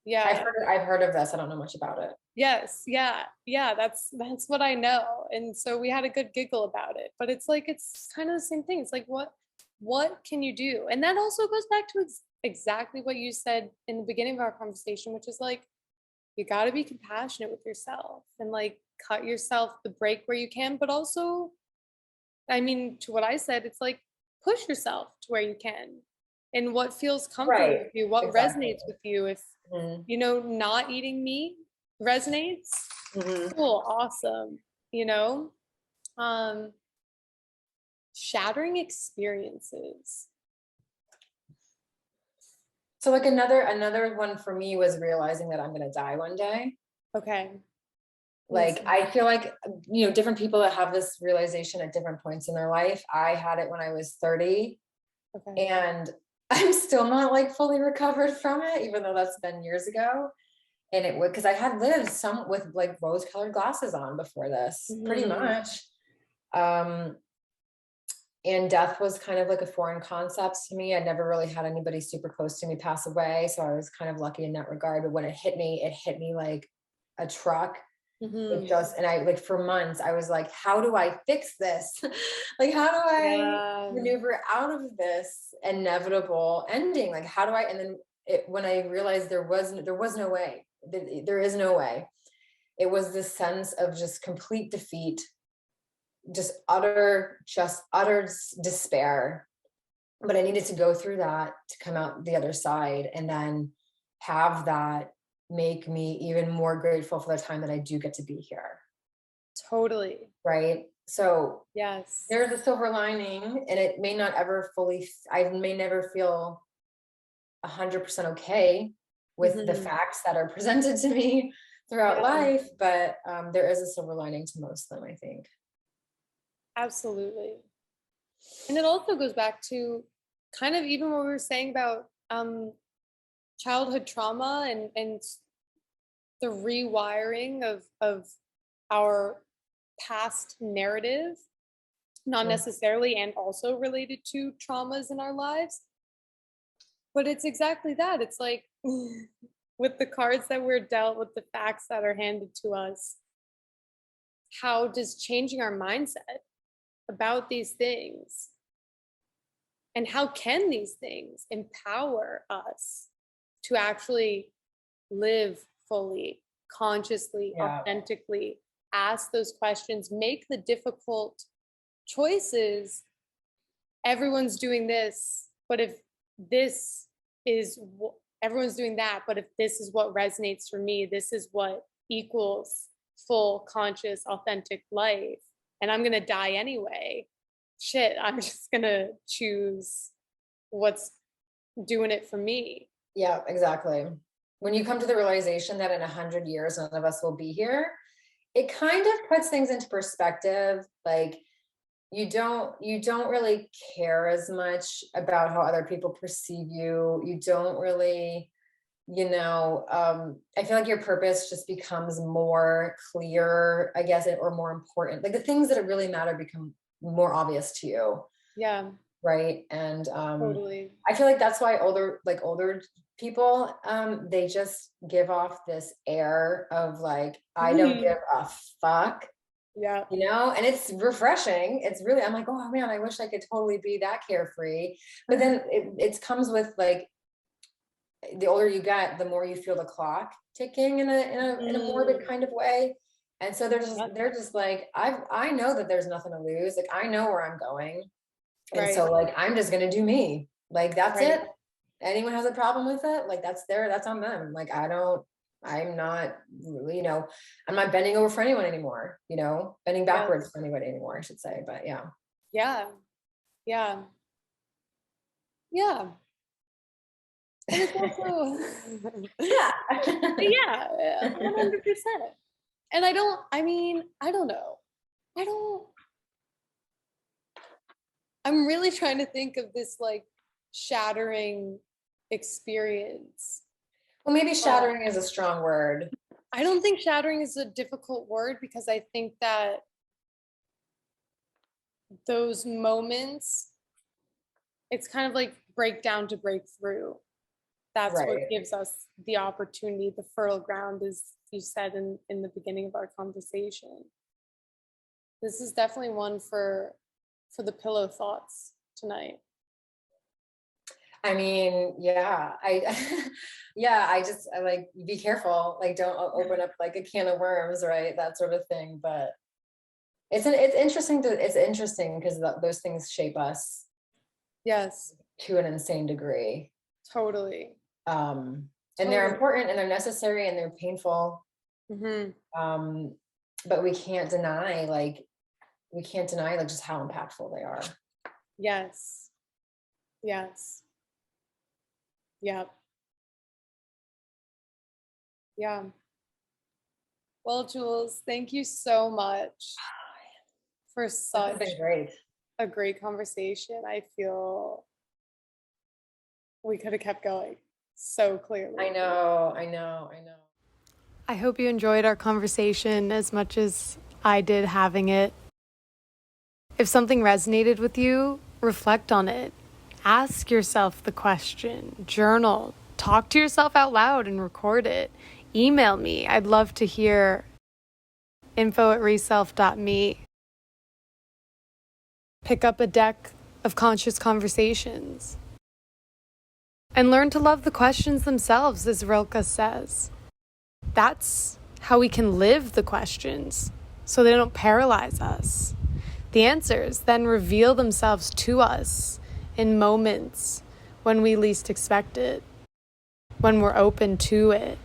Yeah. I've heard of this. I don't know much about it. Yes. Yeah. Yeah. That's what I know. And so we had a good giggle about it. But it's like it's kind of the same thing. It's like what can you do? And that also goes back to exactly what you said in the beginning of our conversation, which is like you got to be compassionate with yourself and like cut yourself the break where you can, but also, I mean, to what I said, it's like push yourself to where you can and what feels comfortable with you, what resonates with you. If you know, not eating meat resonates, cool, awesome, you know. Shattering experiences. So like another one for me was realizing that I'm going to die one day. Okay. Like I feel like, you know, different people that have this realization at different points in their life. I had it when I was 30. Okay. And I'm still not like fully recovered from it, even though that's been years ago. And it would, because I had lived some with like rose-colored glasses on before this, pretty much. And death was kind of like a foreign concept to me. I'd never really had anybody super close to me pass away. So I was kind of lucky in that regard. But when it hit me like a truck. It just, and I like for months, I was like, how do I fix this? Like, how do I maneuver out of this inevitable ending? Like, how do I, and then when I realized there was no way, there is no way. It was this sense of just complete defeat, just utter despair. But I needed to go through that to come out the other side and then have that make me even more grateful for the time that I do get to be here. Totally. Right. So yes, there's a silver lining, and it may not ever I may never feel 100% okay with the facts that are presented to me throughout life, but there is a silver lining to most of them, I think. Absolutely. And it also goes back to kind of even what we were saying about childhood trauma and the rewiring of our past narrative, not necessarily and also related to traumas in our lives. But it's exactly that. It's like with the cards that we're dealt, with the facts that are handed to us, how does changing our mindset about these things and how can these things empower us to actually live fully, consciously, authentically, ask those questions, make the difficult choices. Everyone's doing this, but if this is everyone's doing that, but if this is what resonates for me, this is what equals full, conscious, authentic life, and I'm gonna die anyway, shit, I'm just gonna choose what's doing it for me. Yeah, exactly. When you come to the realization that in 100 years, none of us will be here, it kind of puts things into perspective. Like you don't really care as much about how other people perceive you. You don't really I feel like your purpose just becomes more clear, I guess, or more important. Like the things that really matter become more obvious to you. Yeah. Right. And Totally. I feel like that's why older people, they just give off this air of like, I don't give a fuck. Yeah. And it's refreshing. It's really, I'm like, oh man, I wish I could totally be that carefree. But then it comes with like, the older you get, the more you feel the clock ticking in a morbid kind of way. And so they're just like, I know that there's nothing to lose. Like, I know where I'm going. And so like, I'm just going to do me. Like, that's it. Anyone has a problem with it, like that's on them. Like, I'm not really, I'm not bending over for anyone anymore, bending backwards for anybody anymore, I should say. But yeah. Yeah. Yeah. Yeah. And it's also Yeah. yeah, 100%. And I don't know. I'm really trying to think of this like shattering experience. Well, maybe shattering is a strong word. I don't think shattering is a difficult word, because I think that those moments, it's kind of like breakdown to breakthrough. That's what gives us the opportunity, the fertile ground, as you said in the beginning of our conversation. This is definitely one for the pillow thoughts tonight. I mean, yeah, I just like, be careful, like don't open up like a can of worms, right? That sort of thing. But it's interesting because those things shape us. Yes. To an insane degree. Totally. And they're important and they're necessary and they're painful. But we can't deny just how impactful they are. Yes. Yes. Yep. Yeah. Well, Jules, thank you so much for such a great conversation. I feel we could have kept going so clearly. I know. I hope you enjoyed our conversation as much as I did having it. If something resonated with you, reflect on it. Ask yourself the question, journal, talk to yourself out loud and record it. Email me. I'd love to hear. info@reself.me. Pick up a deck of conscious conversations. And learn to love the questions themselves, as Rilke says. That's how we can live the questions, so they don't paralyze us. The answers then reveal themselves to us in moments when we least expect it, when we're open to it.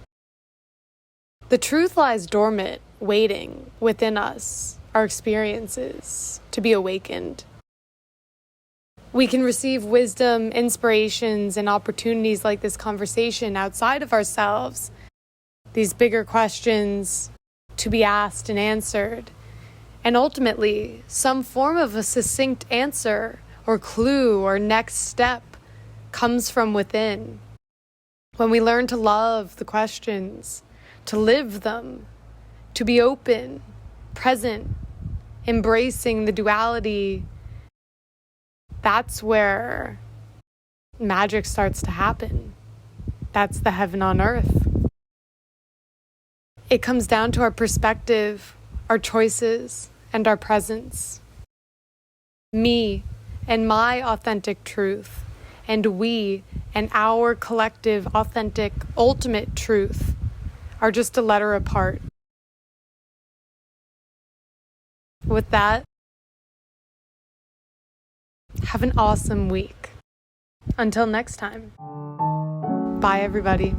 The truth lies dormant, waiting within us, our experiences, to be awakened. We can receive wisdom, inspirations, and opportunities like this conversation outside of ourselves, these bigger questions to be asked and answered, and ultimately some form of a succinct answer or clue or next step comes from within. When we learn to love the questions, to live them, to be open, present, embracing the duality, that's where magic starts to happen. That's the heaven on earth. It comes down to our perspective, our choices, and our presence. Me and my authentic truth, and we and our collective, authentic, ultimate truth are just a letter apart. With that, have an awesome week. Until next time. Bye, everybody.